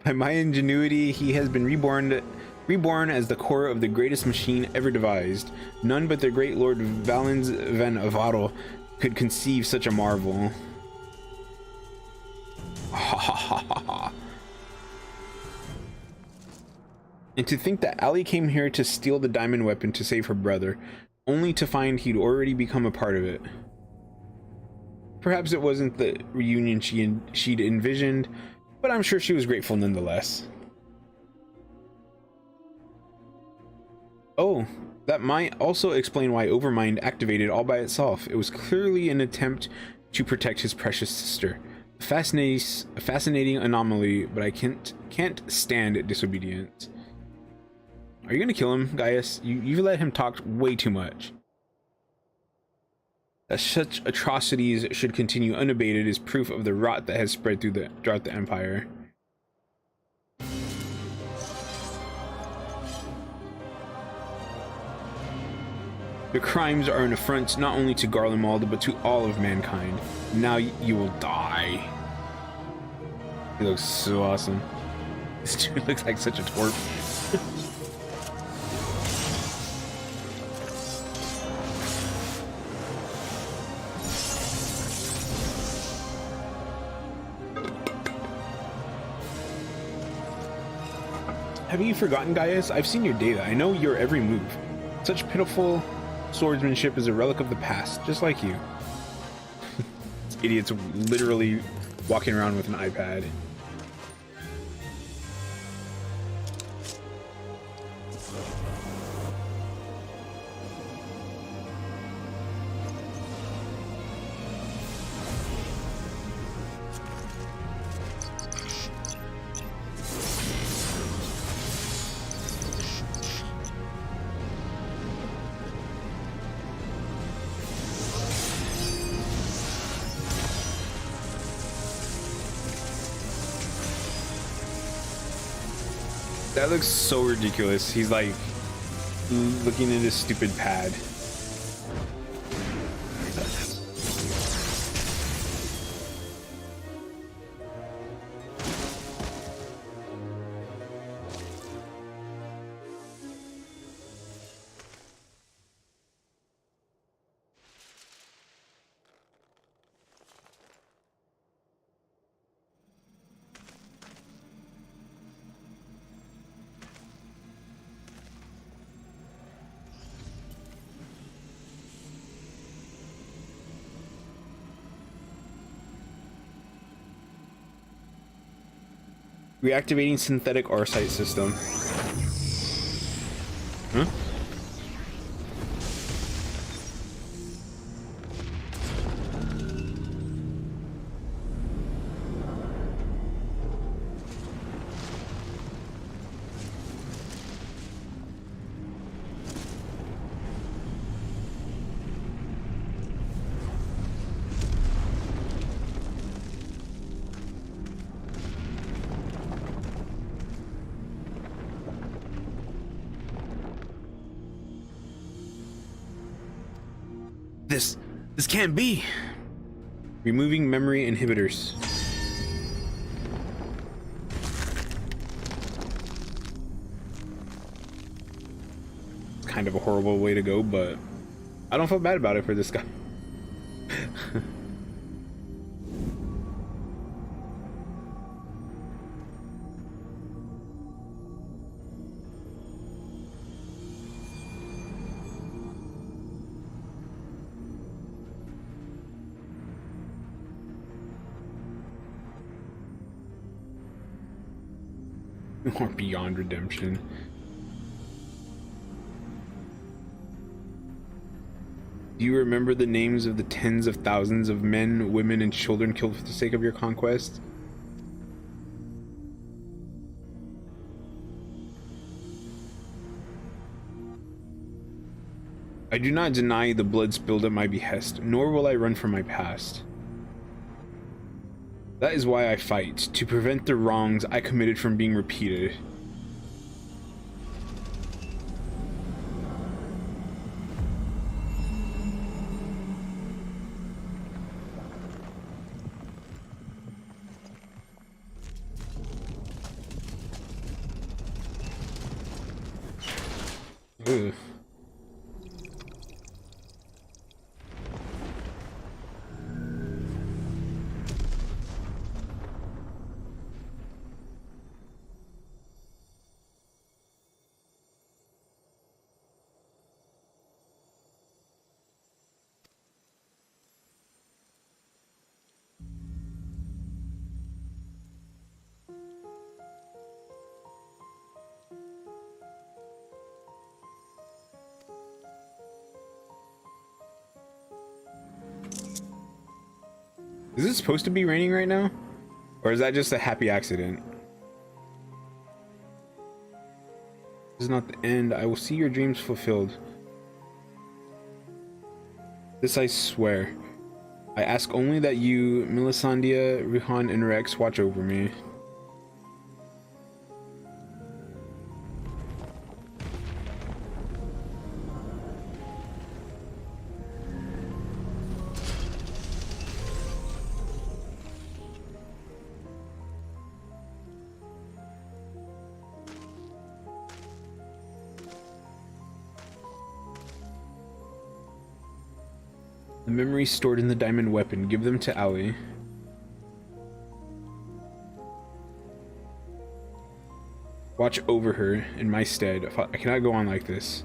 by my ingenuity, he has been reborn as the core of the greatest machine ever devised. None but the great Lord Valens van Avadel could conceive such a marvel. And to think that Allie came here to steal the diamond weapon to save her brother, only to find he'd already become a part of it. Perhaps it wasn't the reunion she'd envisioned, but I'm sure she was grateful nonetheless. Oh, that might also explain why Overmind activated all by itself. It was clearly an attempt to protect his precious sister. A fascinating anomaly, but I can't stand disobedience. Are you gonna kill him, Gaius? You let him talk way too much. That such atrocities should continue unabated is proof of the rot that has spread throughout the Empire. Your crimes are an affront not only to Garlemald, but to all of mankind. Now you will die. He looks so awesome. This dude looks like such a twerp. Have you forgotten, Gaius? I've seen your data. I know your every move. Such pitiful swordsmanship is a relic of the past, just like you. This idiot's literally walking around with an iPad. That looks so ridiculous. He's like looking at his stupid pad. Reactivating synthetic Arcite system. Huh? This can't be. Removing memory inhibitors. It's kind of a horrible way to go, but I don't feel bad about it for this guy. Or beyond redemption. Do you remember the names of the tens of thousands of men, women, and children killed for the sake of your conquest? I do not deny the blood spilled at my behest, nor will I run from my past. That is why I fight, to prevent the wrongs I committed from being repeated. Ugh. Is it supposed to be raining right now? Or is that just a happy accident? This is not the end. I will see your dreams fulfilled. This I swear. I ask only that you, Melisandre, Rihan, and Rex watch over me. The memories stored in the diamond weapon, give them to Ali. Watch over her in my stead. I cannot go on like this.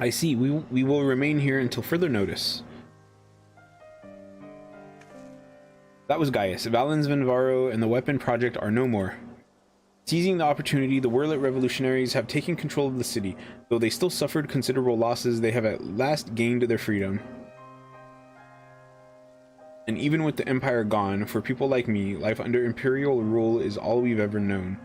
I see. We will remain here until further notice. That was Gaius. Valens Venvaro and the weapon project are no more. Seizing the opportunity, the Werlyt revolutionaries have taken control of the city. Though they still suffered considerable losses, they have at last gained their freedom. And even with the Empire gone, for people like me, life under Imperial rule is all we've ever known.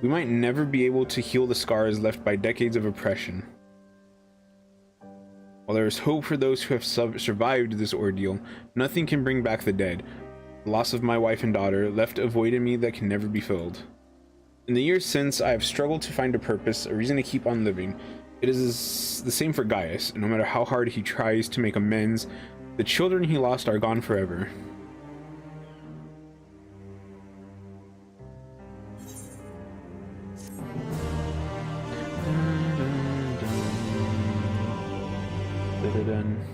We might never be able to heal the scars left by decades of oppression. While there is hope for those who have survived this ordeal, nothing can bring back the dead. The loss of my wife and daughter left a void in me that can never be filled. In the years since, I have struggled to find a purpose, a reason to keep on living. It is the same for Gaius. No matter how hard he tries to make amends, the children he lost are gone forever. Dun.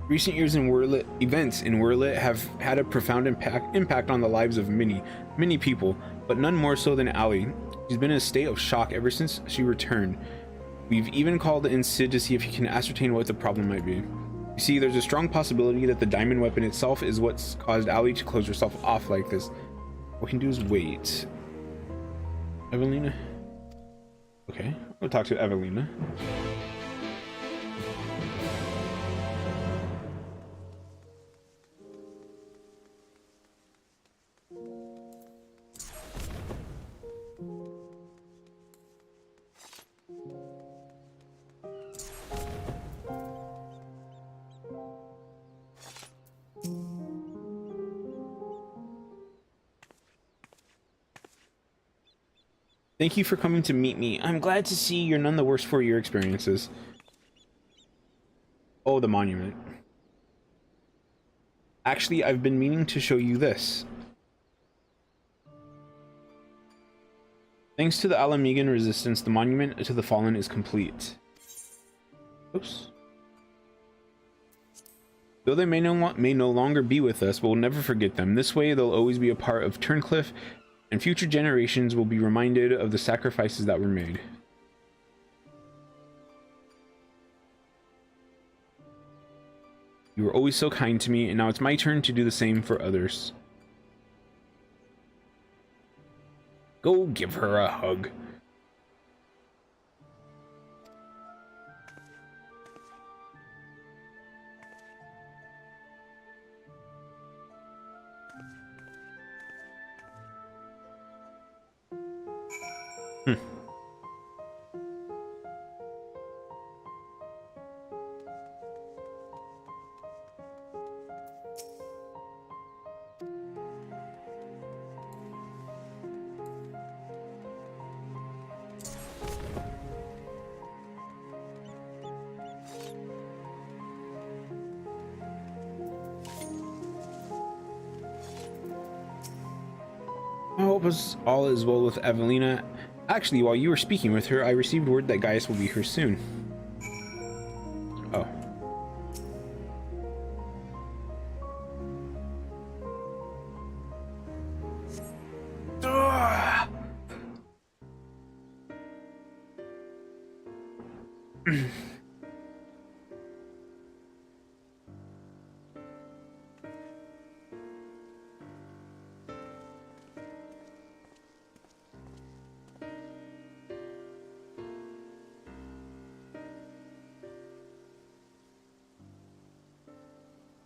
Recent years in Werlyt, events in Werlyt have had a profound impact on the lives of many people, but none more so than Ali. She's been in a state of shock ever since she returned. We've even called in Sid to see if he can ascertain what the problem might be. You see, there's a strong possibility that the diamond weapon itself is what's caused Ali to close herself off like this. What we can do is wait. Evelina? Okay, we'll talk to Evelina. Thank you for coming to meet me. I'm glad to see you're none the worse for your experiences. Oh, the monument. Actually, I've been meaning to show you this. Thanks to the Alamegan resistance, the monument to the fallen is complete. Oops. Though they may no longer be with us, we'll never forget them. This way, they'll always be a part of Turncliffe, and future generations will be reminded of the sacrifices that were made. You were always so kind to me, and now it's my turn to do the same for others. Go give her a hug. I hope all is well with Evelina. Actually, while you were speaking with her, I received word that Gaius will be here soon. Oh.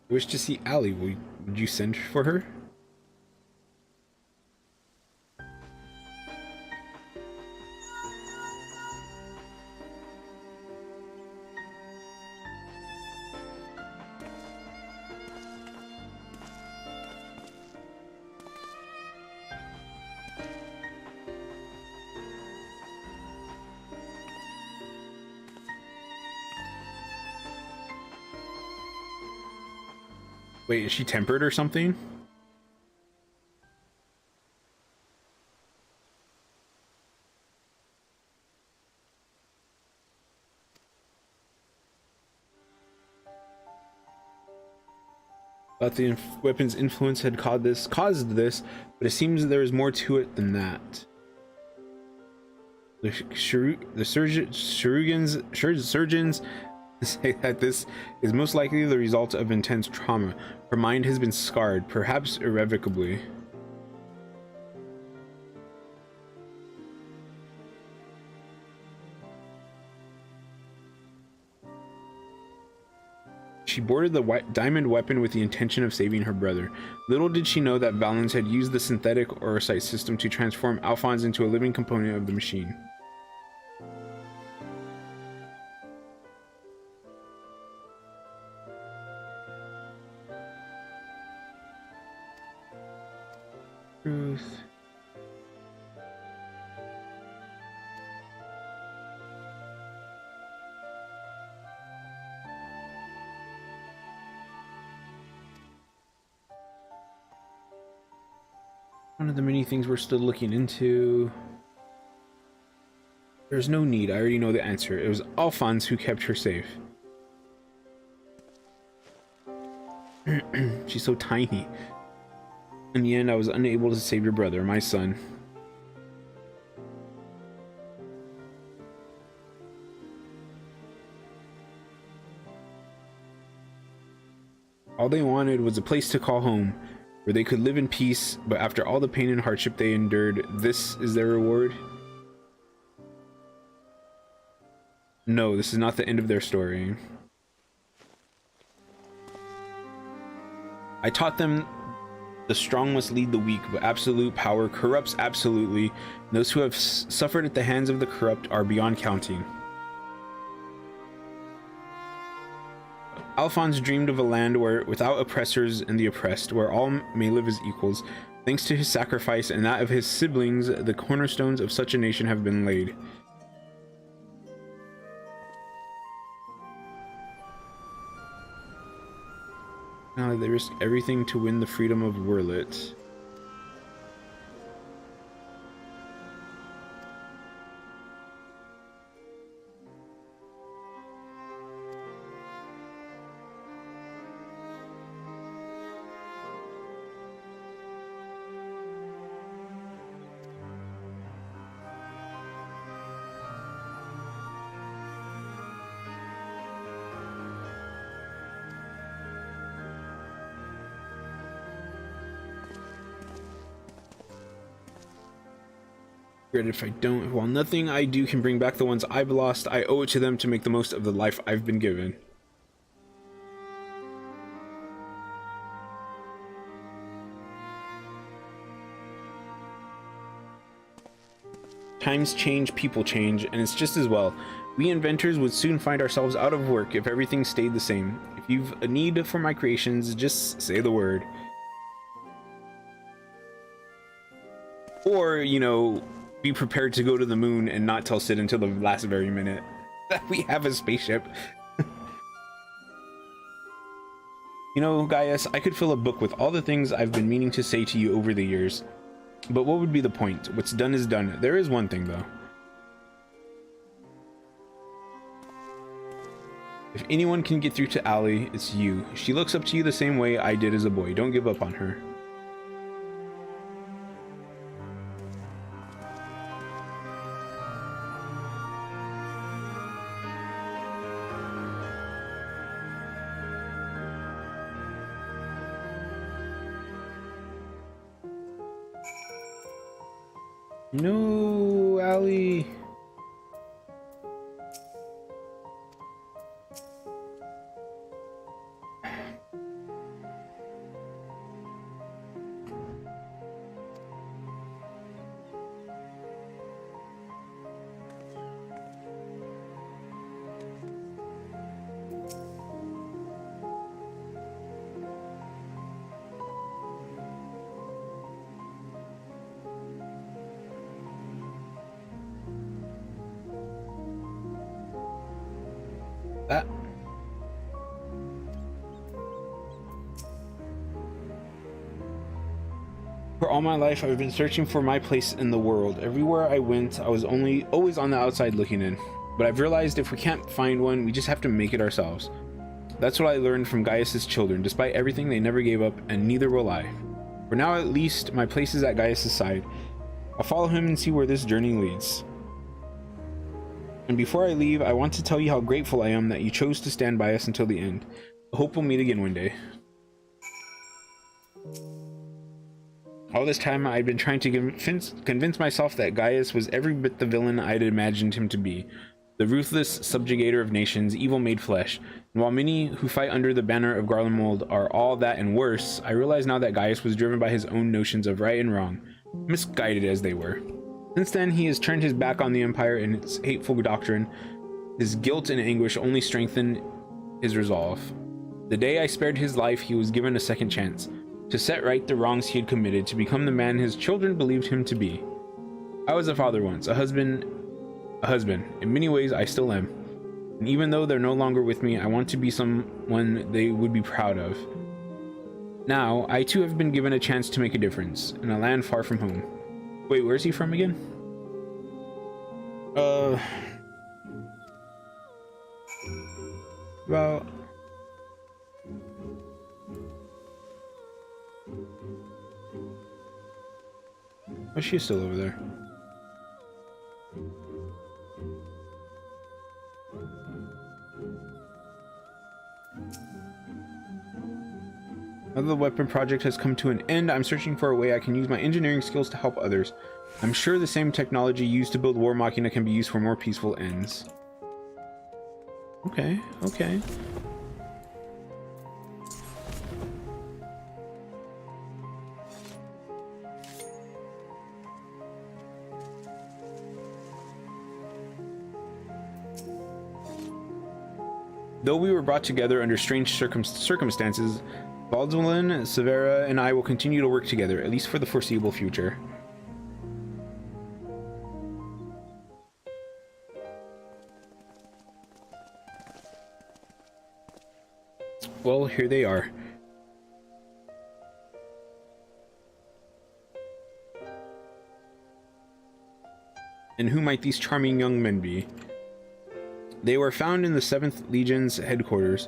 Wish to see Allie. Would you send for her? Wait, is she tempered or something? Thought the weapon's influence had caused this, but it seems there is more to it than that. The surgeons say that this is most likely the result of intense trauma. Her mind has been scarred, perhaps irrevocably. She boarded the diamond weapon with the intention of saving her brother. Little did she know that Valens had used the synthetic Orosite system to transform Alphonse into a living component of the machine. Truth. One of the many things we're still looking into. There's no need. I already know the answer. It was Alphonse who kept her safe. She's so tiny. In the end, I was unable to save your brother, my son. All they wanted was a place to call home, where they could live in peace, but after all the pain and hardship they endured, this is their reward? No, this is not the end of their story. I taught them the strong must lead the weak, but absolute power corrupts absolutely. Those who have suffered at the hands of the corrupt are beyond counting. Alphonse dreamed of a land where, without oppressors and the oppressed, where all may live as equals. Thanks to his sacrifice and that of his siblings, the cornerstones of such a nation have been laid. Now they risk everything to win the freedom of Werlyt. If I don't, while nothing I do can bring back the ones I've lost, I owe it to them to make the most of the life I've been given. Times change, people change, and it's just as well. We inventors would soon find ourselves out of work if everything stayed the same. If you've a need for my creations, just say the word. Or, you know, be prepared to go to the moon and not tell Sid until the last very minute that we have a spaceship. You know, Gaius, I could fill a book with all the things I've been meaning to say to you over the years. But what would be the point? What's done is done. There is one thing, though. If anyone can get through to Allie, it's you. She looks up to you the same way I did as a boy. Don't give up on her. No, Allie. That. For all my life, I've been searching for my place in the world. Everywhere I went, I was always on the outside looking in. But I've realized if we can't find one, we just have to make it ourselves. That's what I learned from Gaius's children. Despite everything, they never gave up, and neither will I. For now, at least, my place is at Gaius's side. I'll follow him and see where this journey leads. And before I leave, I want to tell you how grateful I am that you chose to stand by us until the end. I hope we'll meet again one day. All this time, I've been trying to convince myself that Gaius was every bit the villain I'd imagined him to be. The ruthless subjugator of nations, evil made flesh. And while many who fight under the banner of Garlemald are all that and worse, I realize now that Gaius was driven by his own notions of right and wrong, misguided as they were. Since then, he has turned his back on the Empire and its hateful doctrine. His guilt and anguish only strengthened his resolve. The day I spared his life, he was given a second chance, to set right the wrongs he had committed, to become the man his children believed him to be. I was a father once, a husband. In many ways, I still am. And even though they're no longer with me, I want to be someone they would be proud of. Now, I too have been given a chance to make a difference, in a land far from home. Wait, where's he from again? Well... Oh, she's still over there. Now that the weapon project has come to an end, I'm searching for a way I can use my engineering skills to help others. I'm sure the same technology used to build War Machina can be used for more peaceful ends. Okay, okay. Though we were brought together under strange circumstances, Baldwin, Severa, and I will continue to work together, at least for the foreseeable future. Well, here they are. And who might these charming young men be? They were found in the 7th Legion's headquarters,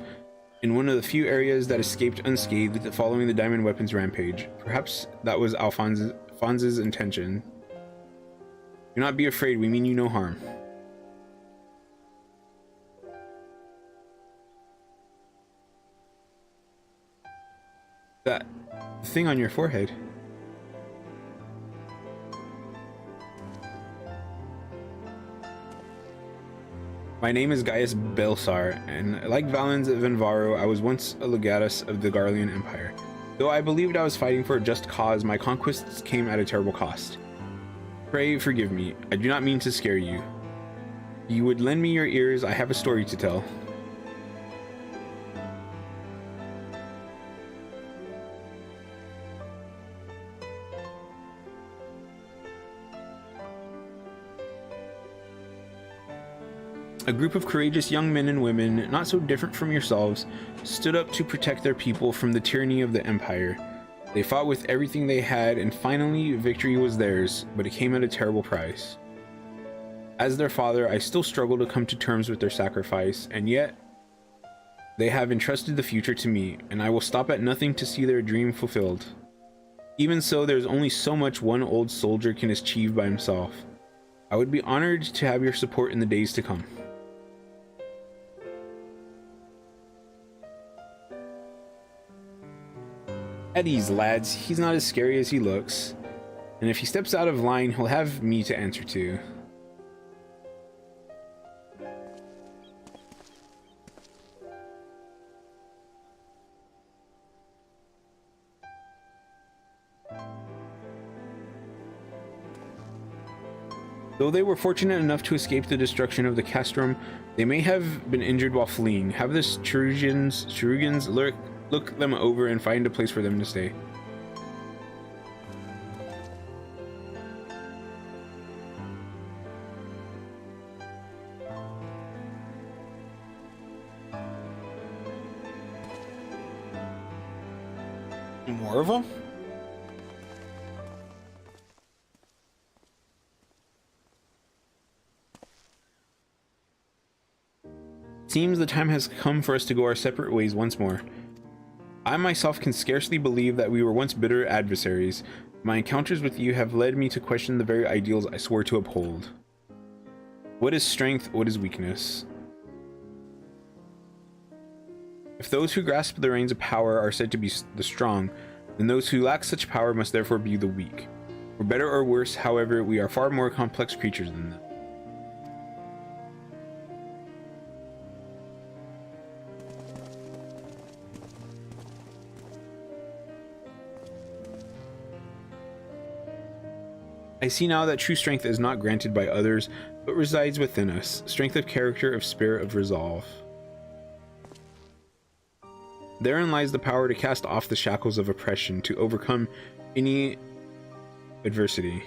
in one of the few areas that escaped unscathed following the Diamond Weapons rampage. Perhaps that was Alphonse's intention. Do not be afraid, we mean you no harm. That thing on your forehead. My name is Gaius Belsar, and like Valens Venvaro, I was once a legatus of the Garlean Empire. Though I believed I was fighting for a just cause, my conquests came at a terrible cost. Pray forgive me, I do not mean to scare you. You would lend me your ears, I have a story to tell. A group of courageous young men and women, not so different from yourselves, stood up to protect their people from the tyranny of the Empire. They fought with everything they had, and finally, victory was theirs, but it came at a terrible price. As their father, I still struggle to come to terms with their sacrifice, and yet, they have entrusted the future to me, and I will stop at nothing to see their dream fulfilled. Even so, there's only so much one old soldier can achieve by himself. I would be honored to have your support in the days to come. At ease, lads. He's not as scary as he looks. And if he steps out of line, he'll have me to answer to. Though they were fortunate enough to escape the destruction of the castrum, they may have been injured while fleeing. Have the Chirurgeons look them over and find a place for them to stay. More of them? Seems the time has come for us to go our separate ways once more. I myself can scarcely believe that we were once bitter adversaries. My encounters with you have led me to question the very ideals I swore to uphold. What is strength? What is weakness? If those who grasp the reins of power are said to be the strong, then those who lack such power must therefore be the weak. For better or worse, however, we are far more complex creatures than them. I see now that true strength is not granted by others, but resides within us. Strength of character, of spirit, of resolve. Therein lies the power to cast off the shackles of oppression, to overcome any adversity,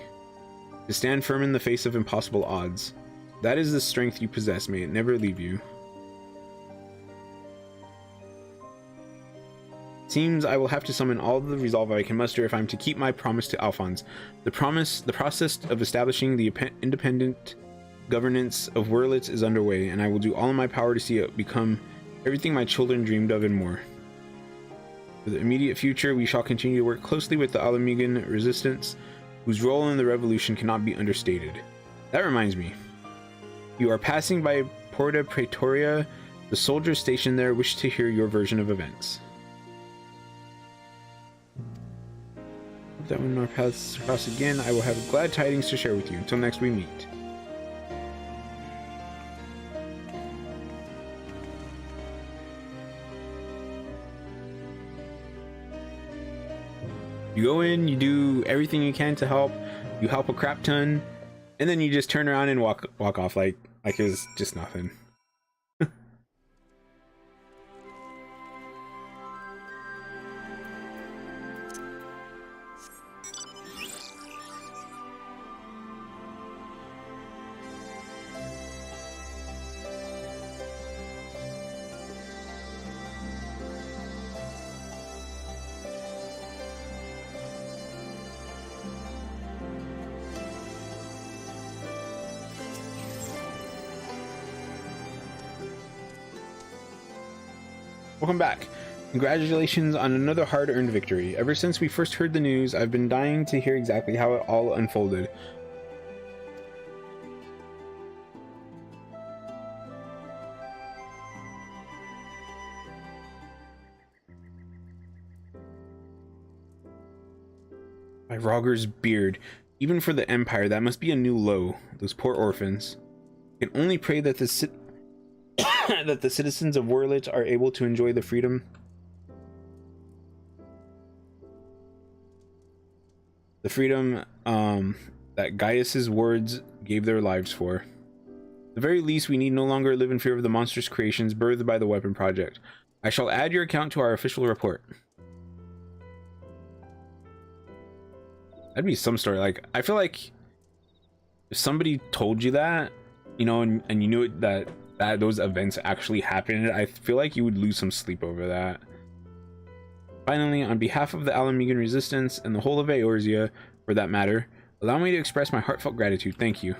to stand firm in the face of impossible odds. That is the strength you possess, may it never leave you. Seems I will have to summon all the resolve I can muster if I'm to keep my promise to Alphonse. The process of establishing the independent governance of Werlyt is underway, and I will do all in my power to see it become everything my children dreamed of and more. For the immediate future, we shall continue to work closely with the Alamigan resistance, whose role in the revolution cannot be understated. That reminds me. You are passing by Porta Praetoria. The soldiers stationed there wish to hear your version of events. That when our paths cross again, I will have glad tidings to share with you. Until next we meet. You go in, you do everything you can to help, you help a crap ton, and then you just turn around and walk off like it was just nothing. Welcome back. Congratulations on another hard-earned victory. Ever since we first heard the news, I've been dying to hear exactly how it all unfolded. By Roger's beard, even for the Empire, that must be a new low. Those poor orphans. I can only pray that that the citizens of Werlyt are able to enjoy the freedom that Gaius's words gave their lives for. At the very least, we need no longer live in fear of the monstrous creations birthed by the weapon project. I shall add your account to our official report. That'd be some story. Like, I feel like if somebody told you that, you know, and you knew it, that those events actually happened, I feel like you would lose some sleep over that. Finally, on behalf of the Alamegan Resistance and the whole of Eorzea, for that matter, allow me to express my heartfelt gratitude. Thank you.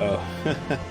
Oh.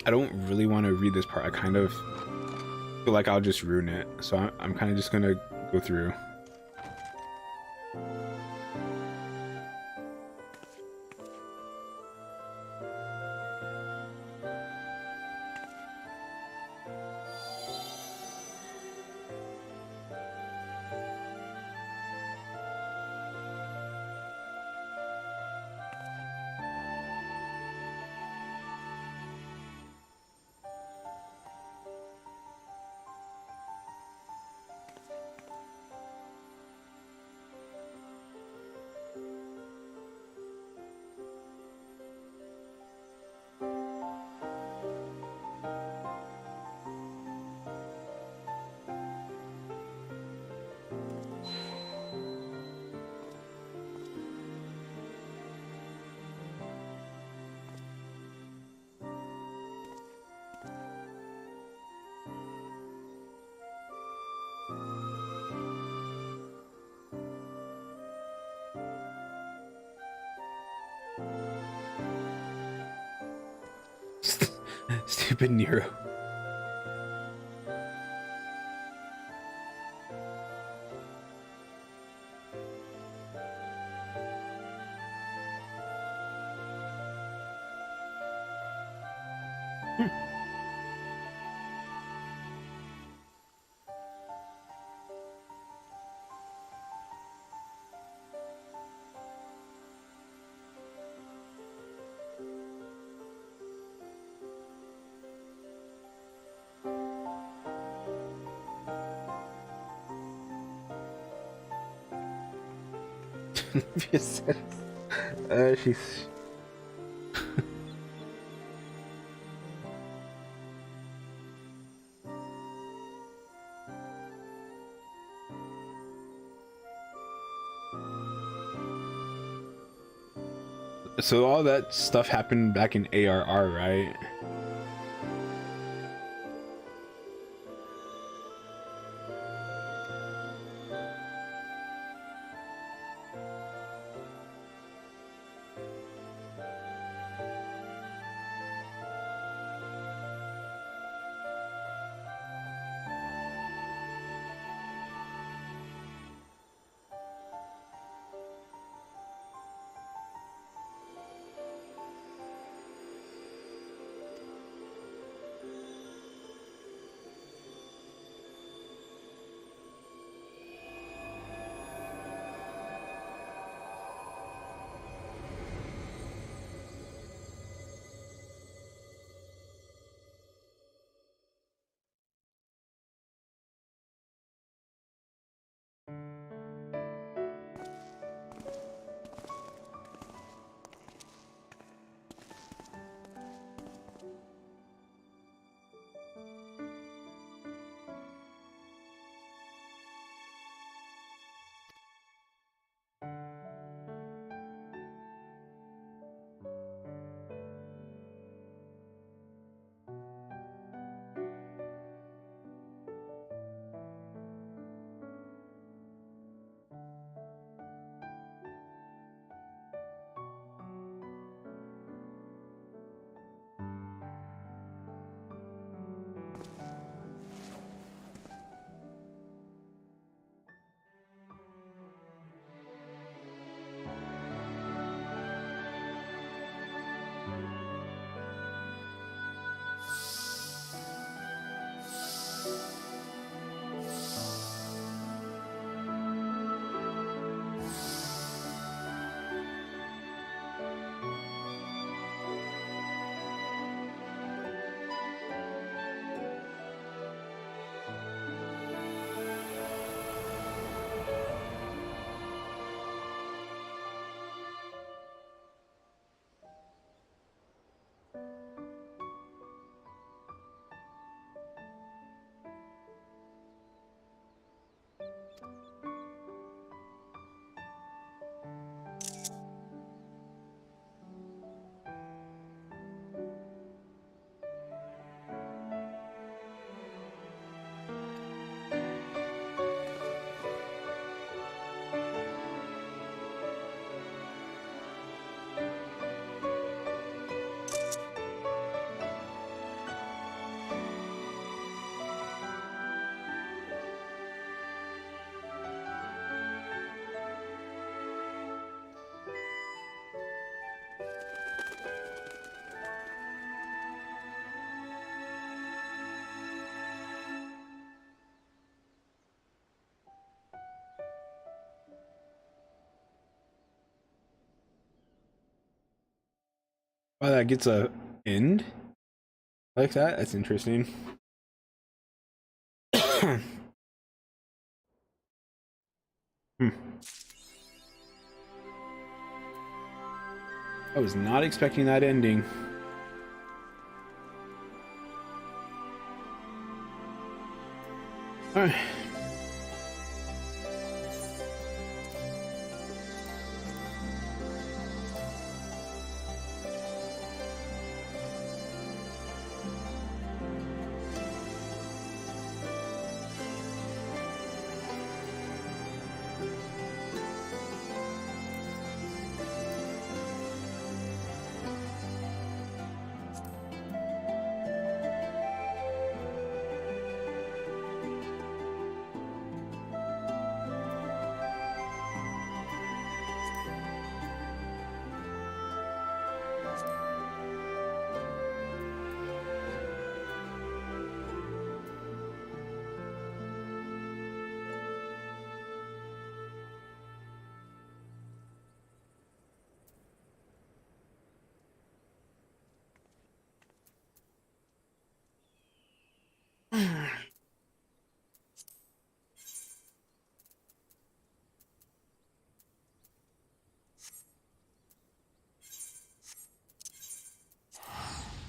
I don't really want to read this part. I kind of feel like I'll just ruin it, so I'm kind of just gonna go through. Stupid Nero. She's So all that stuff happened back in ARR, right? Oh, that gets a end like that. That's interesting. Hmm. I was not expecting that ending. All right.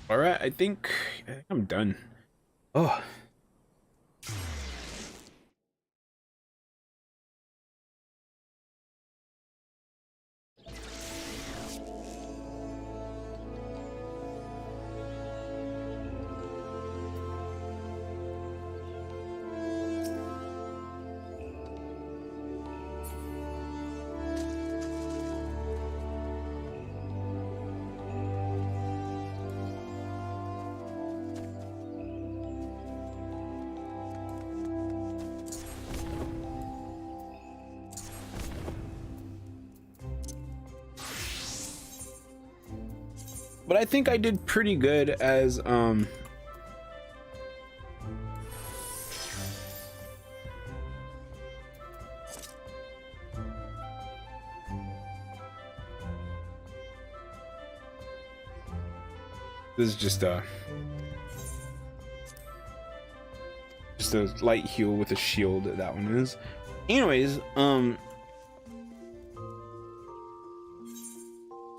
All right, I think I'm done. Oh, but I think I did pretty good as this is just a light heal with a shield. That one is. Anyways,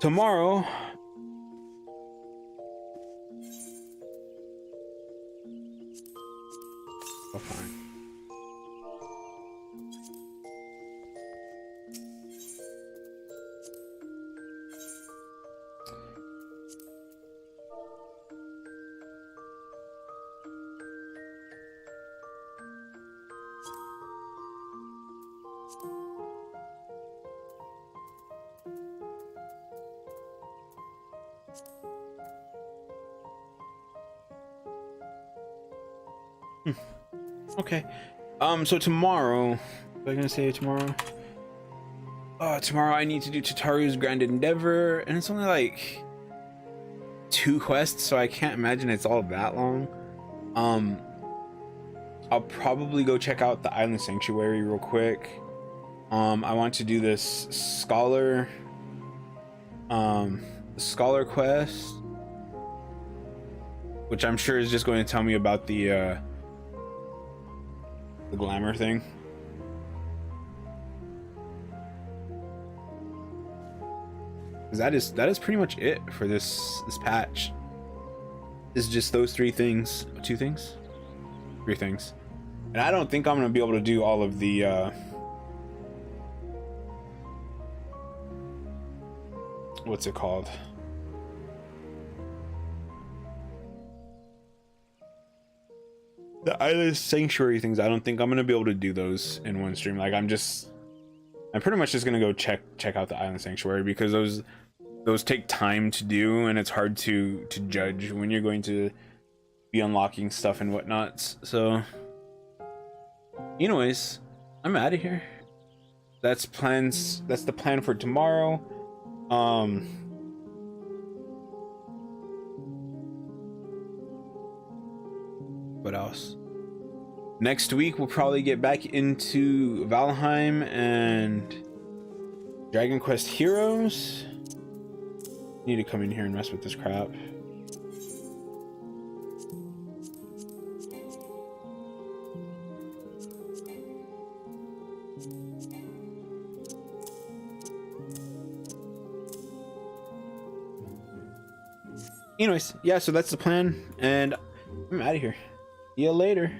tomorrow oh, fine. Okay. So tomorrow, what was I gonna say tomorrow? Tomorrow I need to do Tataru's Grand Endeavor, and it's only like 2 quests, so I can't imagine it's all that long. I'll probably go check out the Island Sanctuary real quick. I want to do this scholar quest, which I'm sure is just going to tell me about the glamour thing. That is pretty much it for this patch. It's just those 3 things, 2 things, 3 things, and I don't think I'm gonna be able to do all of the what's it called? The Island Sanctuary things. I don't think I'm gonna be able to do those in one stream. Like I'm pretty much just gonna go check out the Island Sanctuary, because those take time to do, and it's hard to judge when you're going to be unlocking stuff and whatnot. So anyways, I'm out of here. That's the plan for tomorrow. What else? Next week we'll probably get back into Valheim and Dragon Quest Heroes. Need to come in here and mess with this crap. Anyways, yeah, so that's the plan, and I'm out of here. See you later.